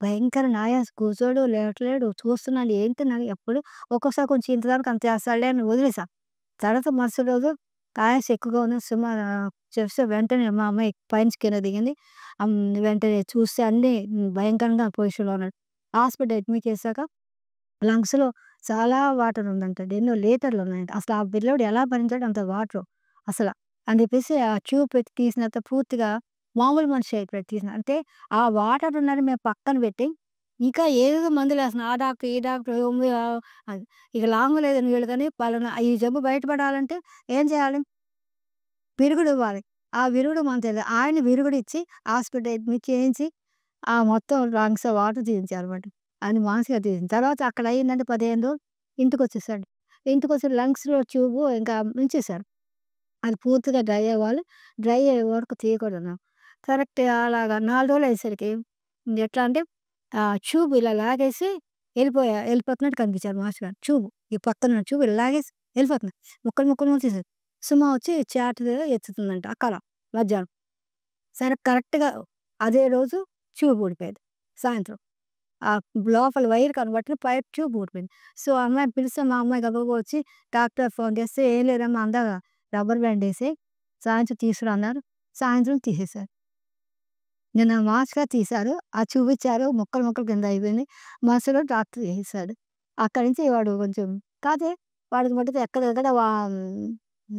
భయంకరమైన ఆయాసం. కూర్చోడు, లేవట్లేడు. చూస్తున్నాను ఏంటి నాకు ఎప్పుడు ఒక్కోసారి కొంచెం ఇంతవరకు అంత చేస్తాడులే అని వదిలేసా. తర్వాత మరుసటి రోజు ఆయాసం ఎక్కువగా ఉంది. చూస్తే వెంటనే మా అమ్మాయి పైనుంచి కిందకి దిగింది. వెంటనే చూస్తే అన్నీ భయంకరంగా పొజిషన్‌లో ఉన్నాడు. హాస్పిటల్ అడ్మిట్ చేశాక లంగ్స్‌లో చాలా వాటర్ ఉందంటండి. ఎన్నో లీటర్లు ఉన్నాయంట. అసలు ఆ పిల్లోడు ఎలా భరించాడో అంత వాటరు అసల. అని చెప్పేసి ఆ ట్యూబ్ పెట్టి తీసిన తర్వాత పూర్తిగా మామూలు మనిషి అయిపోయాడు తీసిన. అంటే ఆ వాటర్ ఉన్నది మేము పక్కన పెట్టి, ఇంకా ఏదేదో మందులేస్తున్నాం. ఆ డాక్టర్, ఈ డాక్టర్ హోమియో అది. ఇక లాభం లేదని వీళ్ళు కానీ పలానా ఈ జబ్బు బయటపడాలంటే ఏం చేయాలి? విరుగుడివ్వాలి. ఆ విరుగుడు మనకు తెలీదు. ఆయన విరుగుడిచ్చి హాస్పిటల్ అడ్మిట్ చేయించి మొత్తం లంగ్స్ వాటర్ తీయించారన్నమాట. ఆయన మానసికంగా తీసింది. తర్వాత అక్కడ అయిందంటే 15 రోజులు ఇంటికొచ్చేసాడు. ఇంటికొచ్చి లంగ్స్‌లో ట్యూబు ఇంకా ఉంచేశారు. అది పూర్తిగా డ్రై అవ్వాలి. డ్రై అయ్యే వరకు తీయకూడదన్నారు. కరెక్ట్ అలాగా 4 రోజులు అయ్యేసరికి ఎట్లా అంటే ట్యూబ్ ఇలా లాగేసి వెళ్ళిపోతున్నట్టు కనిపించారు మాస్టర్ గారు. చూపు ఈ పక్కన చూపు లాగేసి వెళ్ళిపోతుంది. ముక్కలు ముక్కలు తీసేది. సుమ వచ్చి చాట్ ఎత్తుతుందంట ఆ కల మధ్యాహ్నం. సరే కరెక్ట్‌గా అదే రోజు ట్యూబ్ ఊడిపోయింది సాయంత్రం. ఆ లోపల వైర్ కనబట్టిన పైప్ ట్యూబ్ ఊడిపోయింది. సో, ఆ అమ్మాయిని పిలిస్తే మా అమ్మాయి గబగబా వచ్చి డాక్టర్ ఫోన్ చేస్తే, "ఏం లేదమ్మా అందాక రబ్బర్ బ్యాండ్ ఏసి సాయంత్రం తీసుకురా" అన్నారు. సాయంత్రం తీసేశారు. నిన్న మాస్‌గా తీశారు. అది చూపిచ్చారు. ముక్కలు ముక్కలు కింద అయిపోయింది. మరుసటి రోజు డాక్టర్ చేసేసాడు. అక్కడి నుంచి వాడు కొంచెం కాతే వాడికి మటుకు ఎక్కడెక్కడ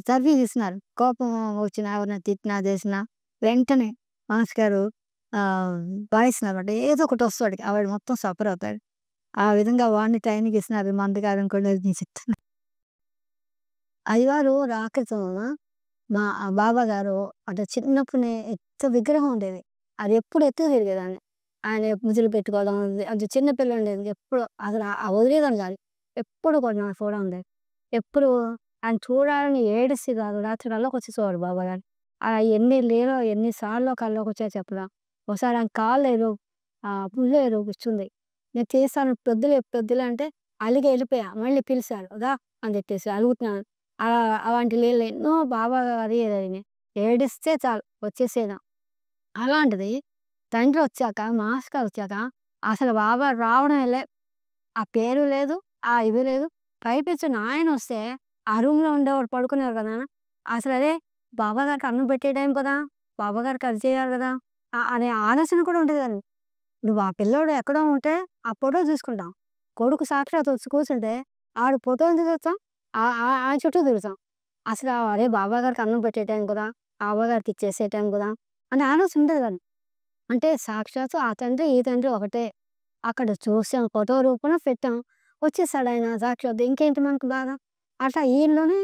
సర్వీస్ ఇస్తున్నారు. కోపం వచ్చినా, ఎవరైనా తిట్టినా, చేసినా వెంటనే మాస్ గారు వాయిస్తున్నారన్నమాట. ఏదో ఒకటి వస్తది వాడికి. వాడు మొత్తం సఫర్ అవుతాడు. ఆ విధంగా వాడిని ట్రైనింగ్ ఇస్తున్నారు. మందు కాదనుకోండి అది నేను చెప్తున్నా. అయ్యవారు రాకరితమమ్మా మా బాబాగారు అంటే చిన్నప్పుడే ఎత్తు విగ్రహం ఉండేది. అది ఎప్పుడు ఎత్తుకు తిరిగేదాన్ని. ఆయన ముద్దులు పెట్టుకోవడం అంటే చిన్న పిల్లోడిని ఎప్పుడు అసలు వదిలేదాన్ని కాదు. ఎప్పుడు కూడా నాకు కూడా ఉండేది. ఎప్పుడు ఆయన చూడాలని ఏడిసి కాదు రాత్రి కల్లోకొచ్చి చూడడు బాబాగారు. ఎన్ని సార్లో కల్లోకొచ్చాయో చెప్పలేం. ఒకసారి ఆయన కాళ్ళు పుల్లో కూర్చుంది. నేను తీస్తాను వద్దులే అంటే అలిగి వెళ్ళిపోయా. మళ్ళీ పిలిచారు రా అని చెప్పేసి అలుగుతున్నాను. అలాంటి నీళ్ళు ఎన్నో బాబాగారి ఏడిస్తే చాలు వచ్చేసేదాం. అలాంటిది తండ్రి వచ్చాక, మాస్ గారు వచ్చాక అసలు బాబా రావడమే ఆ పేరు లేదు, ఆ ఇది లేదు. పైపెచ్చు నాయనొస్తే ఆ రూమ్‌లో ఉండేవాడు పడుకునేవారు కదా! అసలు అదే బాబాగారికి అన్నం పెట్టే టైం కదా! బాబాగారికి అది చేయాలి కదా! అనే ఆలోచన కూడా ఉండేది కాదు. నువ్వు ఆ పిల్లోడు ఎక్కడో ఉంటే ఆ ఫోటో చూసుకుంటాం. కొడుకు సాక్షాత్తు వచ్చి కూర్చుంటే ఆడు ఫోటో ఎందుకు చూస్తాం? ఆయన చుట్టూ తిరుగుతాం. అసలు అరే బాబాగారికి అన్నం పెట్టే టైం కదా! బాబాగారికి ఇచ్చేసే టైం కదా! అనే ఆలోచన ఉండేది కాదు. అంటే సాక్షాత్తు ఆ తండ్రి, ఈ తండ్రి ఒకటే. అక్కడ చూసాం ఫోటో రూపంలో పెట్టాం. వచ్చేసాడాయన సాక్షాత్తు. ఇంకేంటి మనకు బాధ? అట్లా ఈయనలోనే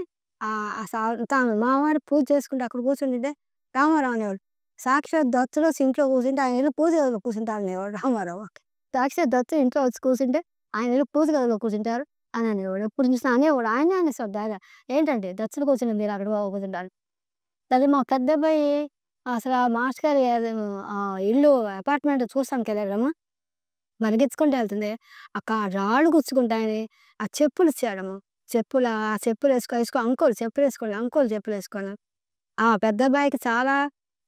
తాను మామగారు పూజ చేసుకుంటే అక్కడ కూర్చుంటుంటే రామారావు అనేవాడు. సాక్షాత్ దత్తుడు వచ్చి ఇంట్లో కూర్చుంటే ఆయన ఎళ్లి పూజ గదిలో కూర్చుంటారు అనేవాడు రామారావు. సాక్షాత్ దత్తుడు ఇంట్లో వచ్చి కూర్చుంటే ఆయన ఎళ్లి పూజ గదిలో కూర్చుంటారు అని అనేవాడు. ఎప్పుడు చూసినా అనేవాడు. ఆయనే అనేసాడు డైరెక్ట్. ఏంటంటే దత్తుడు కూర్చుని మీరు అక్కడ కూర్చుంటారు. అది మా పెద్దబ్బాయి అసలు ఆ మాస్టర్ గారి ఇల్లు అపార్ట్మెంట్ చూస్తానికెళ్ళాడమ్మా. పరిగెత్తుకుంటూ వెళ్తుంది. రాళ్ళు గుచ్చుకుంటాయని ఆ చెప్పులిచ్చాడమ్మ. ఆ చెప్పులేసుకో అంకుల్ చెప్పులేసుకోండి, అంకుల్ చెప్పులేసుకోండి. ఆ పెద్దబ్బాయికి చాలా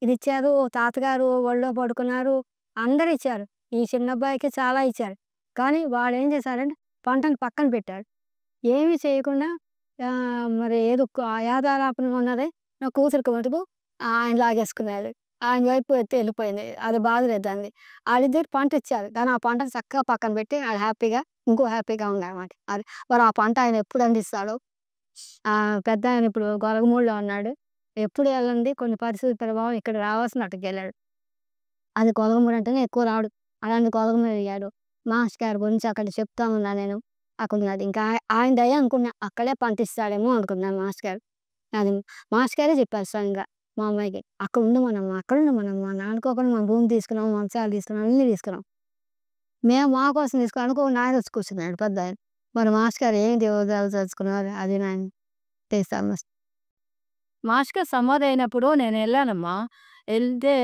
ఇదిచ్చారు. తాతగారు ఒళ్ళో పడుకున్నారు. అందరిచ్చారు. ఈ చిన్నబ్బాయికి చాలా ఇచ్చారు. కానీ వాడేం చేశాడంటే పంటను పక్కన పెట్టాడు. ఏమి చేయకుండా మరి ఏదో యాదాలాపన ఉన్నది. నా కూతురికి మటుకు ఆయన లాగేసుకున్నాడు. ఆయన వైపు ఎత్తి వెళ్ళిపోయింది. అది బాధలేదు దాన్ని. ఆళ్ళిద్దరికి పంట ఇచ్చారు. కానీ ఆ పంటను చక్కగా పక్కన పెట్టి ఆడు హ్యాపీగా హ్యాపీగా ఉన్నాడనమాట. అది మరి ఆ పంట ఆయన ఎప్పుడు అందిస్తాడో పెద్దాయన ఇప్పుడు గొలగమూడిలో ఉన్నాడు. ఎప్పుడు ఎళ్ళంది కొన్ని పరిస్థితుల ప్రభావం ఇక్కడ రావాల్సిన అటుకెళ్ళాడు. అది గొలగమూడి అంటేనే ఎక్కువ రాడు. అలాంటి గొలగమూడి ఎళ్ళాడు. మాస్టర్ గారి గురించి అక్కడ చెప్తా ఉన్నా నేను. అనుకున్నది. ఇంకా ఆయన దయ అనుకున్నా. అక్కడే పంటిస్తాడేమో అనుకున్నాను మాస్టర్ గారు. అది మాస్టర్ గారే చెప్పారు స్వయంగా మా అమ్మాయికి. "అక్కడ ఉండమనమ్మా, అక్కడ ఉండమనమ్మా. అనుకోకుండా మనం రూమ్ తీసుకున్నాం, మంచాలు తీసుకున్నాం, అన్నీ తీసుకున్నాం. మేము మా కోసం తీసుకున్నాం అనుకోకుండా ఆయన వచ్చి కూర్చున్నాడు పెద్దాయన. మరి మాస్టర్ గారు ఏం దేవుదాలు తలుచుకున్నారు అది నాయన చేస్తాను." మాస్‌గా సమాధి అయినప్పుడు నేనెళ్ళానమ్మా. ఎళ్తే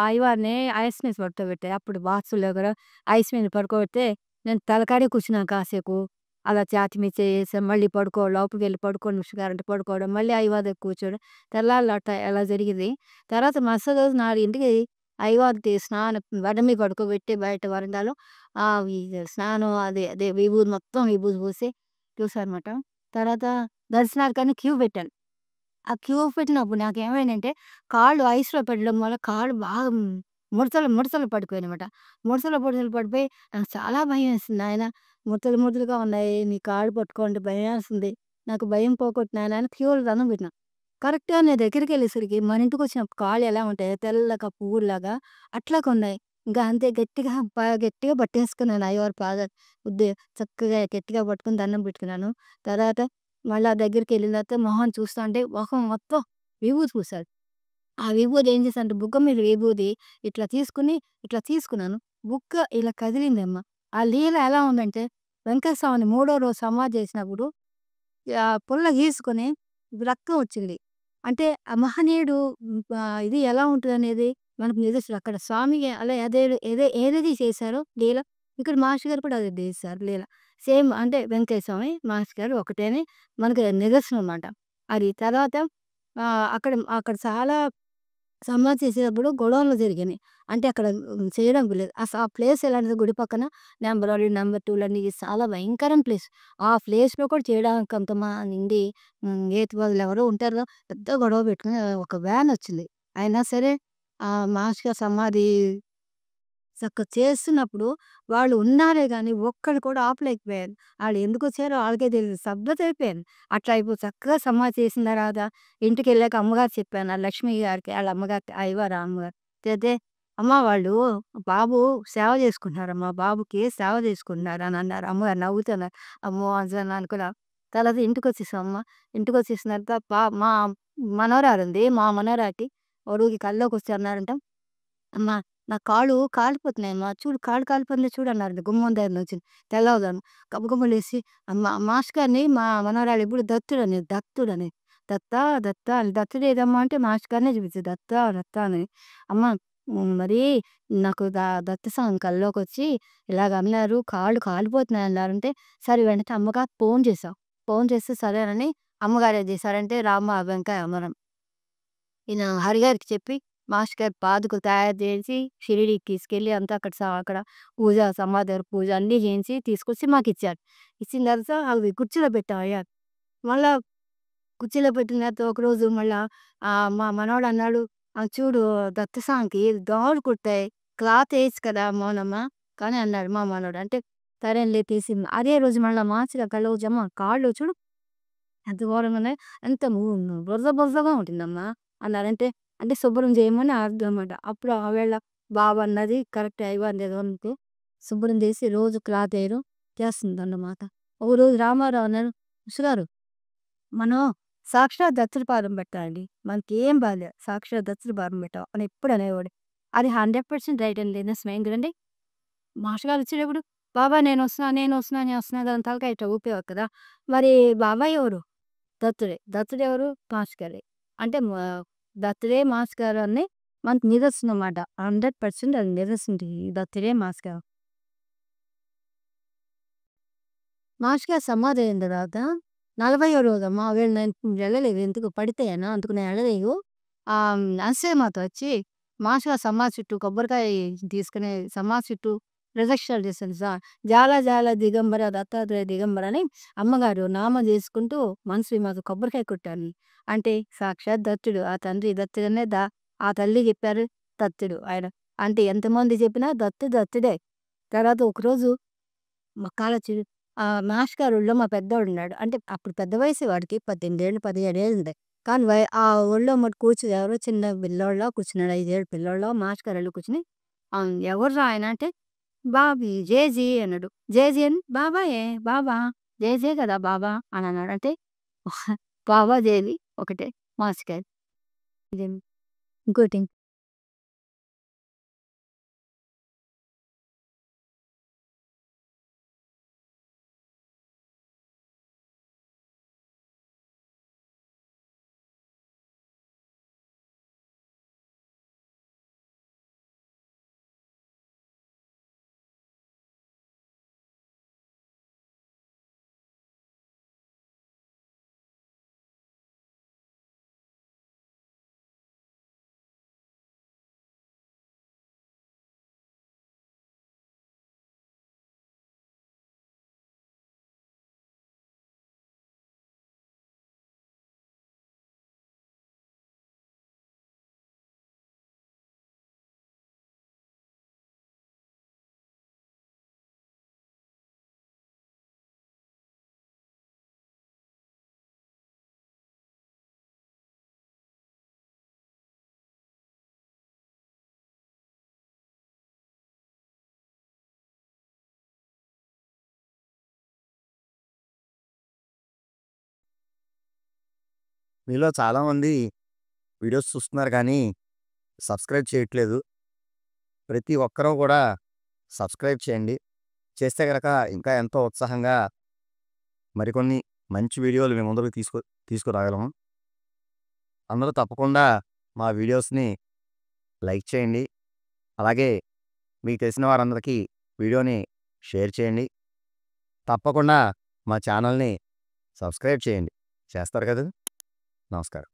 అయ్యవారిని ఐస్ మీద పడుకోబెట్టా. అప్పుడు బాక్సుల దగ్గర ఐస్ మీద పడుకోబెడితే, నేను తలకాడే కూర్చున్నాను కాసేపు. అలా ఛాతీ మీద చేయేసి మళ్ళీ లోపలికెళ్ళి పడుకోండి ఉషగారంటే పడుకోవడం. మళ్ళీ అయ్యవారి దగ్గర కూర్చోవడం. తెల్లార్లు అలా జరిగింది. తర్వాత మరుసటి రోజు 4కి అయ్యవారికి స్నానం బెడ్ మీద పడుకోబెట్టి బయట వరండాలో ఈ స్నానం అదే విభూది పూసి చూసారన్నమాట. తర్వాత దర్శనానికని క్యూ పెట్టాను. ఆ క్యూ పెట్టినప్పుడు నాకేమైందంటే, కాళ్ళు ఐస్‌లో పెట్టడం వల్ల కాళ్ళు బాగా ముడతలు పడిపోయాయనమాట. ముడతలు పడిపోయి నాకు చాలా భయమేసింది. నాయనా ముడతలుగా ఉన్నాయి. నీ కాళ్ళు పట్టుకోంటే భయమేస్తుంది. నాకు భయం పోగొట్టు నాయనా అని క్యూలో దండం పెట్టినా. కరెక్ట్‌గా నేను దగ్గరికెళ్ళేసరికి మన ఇంటికొచ్చిన కాళ్ళు ఎలా ఉంటాయో తెల్లగా పువ్వుల్లాగా అట్లాగున్నాయి. ఇంకా అంతే గట్టిగా పట్టేసుకున్నాను అయ్యవారి పాదాలు. ఉద్దే చక్కగా గట్టిగా పట్టుకొని దండం పెట్టుకున్నాను. తర్వాత మళ్ళా దగ్గరికెళ్ళిన తర్వాత మొహం చూస్తాంటే మొహం మొత్తం విభూది పూసారు. ఆ విభూది ఏం చేశానంటే బుగ్గ మీద విభూది ఇట్లా తీసుకున్నాను. బుగ్గ ఇలా కదిలిందమ్మ. ఆ లీల ఎలా ఉందంటే వెంకట స్వామిని మూడో రోజు సమాధి చేసినప్పుడు పుల్ల గీసుకొని రక్తం వచ్చింది. అంటే ఆ మహనీయుడు ఇది ఎలా ఉంటదనేది మనకు నిదర్శనం. అక్కడ స్వామి అలా ఏదేది చేశారో లీల ఇక్కడ మాస్టర్ గారు కూడా అదే చేశారు లీల. సేమ్ అంటే వెంకటేశ్వర స్వామి, మాస్టర్ గారు ఒకటేని మనకు నిదర్శనం అన్నమాట. అది తర్వాత అక్కడ అక్కడ చాలా సమాధి చేసేటప్పుడు గొడవలు జరిగినాయి. అంటే అక్కడ చేయడం వీల్లేదు. ఆ ప్లేస్ ఎలాంటిది గుడి పక్కన నంబర్ 1, నంబర్ 2లని చాలా భయంకరం ప్లేస్. ఆ ప్లేస్‌లో కూడా చేయడానికి కొంతమంది హేతువాదులు ఎవరో ఉంటారు. పెద్ద గొడవ పెట్టుకొని ఒక వ్యాన్ వచ్చింది. అయినా సరే మాస్టర్ గారి సమాధి చేస్తున్నప్పుడు వాళ్ళు ఉన్నారే గాని ఒక్కళ్ళు కూడా ఆపలేకపోయారు. ఆళ్ళు ఎందుకొచ్చారో ఆళ్ళకే తెలీదు. స్తబ్దతయిపోయారు. అట్లా అయిపోయి చక్కగా సమాధి చేసిన తర్వాత ఇంటికెళ్ళాక అమ్మగారికి చెప్పాను. ఆ లక్ష్మి గారికి ఆళ్ళ అమ్మగారికి అయ్యవారు అమ్మగారు. చెప్తే "అమ్మ వాళ్ళు బాబు సేవ చేసుకుంటున్నారమ్మా. బాబుకి సేవ చేసుకుంటున్నారు" అని అన్నారు. అమ్మగారు నవ్వుతున్నారు. అమ్మో! అసలు అనుకున్నా. తర్వాత ఇంటికొచ్చేసామమ్మ. ఇంటికొచ్చేసిన తర్వాత మా మనవరాలుంది. మా మనవరాలికి ఓ రోజు కల్లోకొచ్చి అన్నారంట, "అమ్మ నా కాళ్ళు కాలిపోతున్నాయమ్మా. చూడు కాళ్ళు కాలిపోతున్నాయి చూడు" అన్నారంట గుమ్మం దగ్గర నుంచుని. తెల్లవారుజామున గబగబా లేసి మాస్టర్ గారిని మా మనవరాలు ఎప్పుడు దత్తుడనేది. దత్తుడనేది. దత్తా దత్తా అని దత్తుడు ఏదమ్మా అంటే మాస్టర్ గారినే చూపించేది. దత్తా దత్తా అని. అమ్మ మరి నాకు దత్త స్వామి కల్లోకొచ్చి ఇలాగ అన్నారు. కాళ్ళు కాలిపోతున్నాయి అన్నారంటే, సరే వెంటనే అమ్మగారికి ఫోన్ చేశాం. ఫోన్ చేస్తే సరేనని అమ్మగారు ఏం చేశారంటే రామ వెంకాయ అమరం ఈయన హరిగారికి చెప్పి మాస్టర్ గారి పాదుకలు తయారు చేసి షిరిడీకి తీసుకెళ్ళి అంతా అక్కడ పూజ సమాధి దగ్గర పూజ అన్నీ చేయించి తీసుకొచ్చి మాకిచ్చారు. ఇచ్చిన తర్వాత అవి కుర్చీలో పెట్టాం అయ్యాక. మళ్ళా కుర్చీలో పెట్టిన తర్వాత ఒకరోజు మళ్ళా మా మనవడు అన్నాడు, చూడు దత్తస్వామికి దోమలు కుడతాయి. క్లాత్ ఏయొచ్చు కదా మౌనమ్మ" కానీ అన్నాడు మా మనవడు. అంటే సరేలే తీసింది. అదే రోజు మళ్ళా మార్చిలో కళ్ళోజమ్మ కాళ్ళు చూడు ఎంత ఘోరంగా ఉన్నాయి. అంత బురద బురదగా ఉంటుందమ్మా అన్నారంటే, అంటే శుభ్రం చేయమని అర్థం అన్నమాట. అప్పుడు ఆవేళ బాబన్నది కరెక్ట్ అయ్యవారిది ఏదో అనుకో శుభ్రం చేసి రోజు క్లాత్ ఏయడం చేస్తుందన్నమాట. ఒకరోజు రామారావు అన్నారు, "ఉషగారు మనం సాక్షాత్ దత్తుడి పాదం పెట్టాలండి. మనకేం బాలేదు. సాక్షాత్ దత్తుడి పాదం పెట్టాం" అని ఎప్పుడు అనేవాడు. అది 100% రైట్ అండి. నిజమే ఎందుకంటే మాస్టర్ గారు వచ్చేటప్పుడు, "బాబా నేనొస్తున్నా, నేనొస్తున్నా, నేనొస్తున్నా" అని తలకాయ ఇట్లా ఊపేవారు కదా! మరి బాబాయ్ ఎవరు? దత్తుడే. దత్తుడెవరు? మాస్టర్ గారే. అంటే దత్తుడే మాస్టర్ గారు అని మనకు నిదర్శనం మాట. 100% అది నిదర్శనం దత్తుడే మాస్టర్ గారు. మాస్టర్ గారు సమాధి అయిన తర్వాత 40వ రోజమ్మా ఆవేళ నేను వెళ్ళలేదు. ఎందుకు పడిపోయాను. అందుకు నేను వెళ్ళలేదు. అనసూయమాత వచ్చి మాస్టర్ గారి సమాధి చుట్టూ కొబ్బరికాయ తీసుకొని సమాధి చుట్టూ ప్రదక్షిణాలు చేసింది. జాల జాల దిగంబర దత్తాత్రేయ దిగంబర అని అమ్మగారు నామం చేసుకుంటూ మనసుమాత కొబ్బరికాయ కొట్టారు. అంటే సాక్షాత్ దత్తుడు. ఆ తండ్రి దత్తుడనే ఆ తల్లి చెప్పారు దత్తుడు ఆయన. అంటే ఎంతమంది చెప్పినా దత్తుడే. తర్వాత ఒకరోజు మా కాలేజీ మాస్టర్ గారి ఒళ్ళో మా పెద్దోడున్నాడు. అంటే అప్పుడు పెద్ద వయసే వాడికి 18 ఏళ్ళు, 17 ఏళ్ళు ఉంటాయి. కానీ ఆ ఒళ్ళో మరి కూర్చొని ఎవరో చిన్న పిల్లోడిలా కూర్చున్నాడు. 5 ఏళ్ల పిల్లోడిలా మాస్టర్ గారు ఎళ్లి కూర్చొని "ఎవర్రా ఆయన" అంటే "బాబీ జేజీ" అన్నాడు. జేజీ అని "బాబాయే బాబా జేజే కదా బాబా" అని అన్నాడు. అంటే బాబా, జేజీ ఒకటే మాస్టర్ గారు. ఇదేం ఇంకోటి మీలో చాలామంది వీడియోస్ చూస్తున్నారు కానీ సబ్స్క్రైబ్ చేయట్లేదు. ప్రతి ఒక్కరూ కూడా సబ్స్క్రైబ్ చేయండి. చేస్తే గనక ఇంకా ఎంతో ఉత్సాహంగా మరికొన్ని మంచి వీడియోలు మీ ముందుకు తీసుకురాగలము. అందరూ తప్పకుండా మా వీడియోస్‌ని లైక్ చేయండి. అలాగే మీకు తెలిసిన వారందరికీ వీడియోని షేర్ చేయండి. తప్పకుండా మా ఛానల్‌ని సబ్స్క్రైబ్ చేయండి. చేస్తారు కదా! నమస్కారం.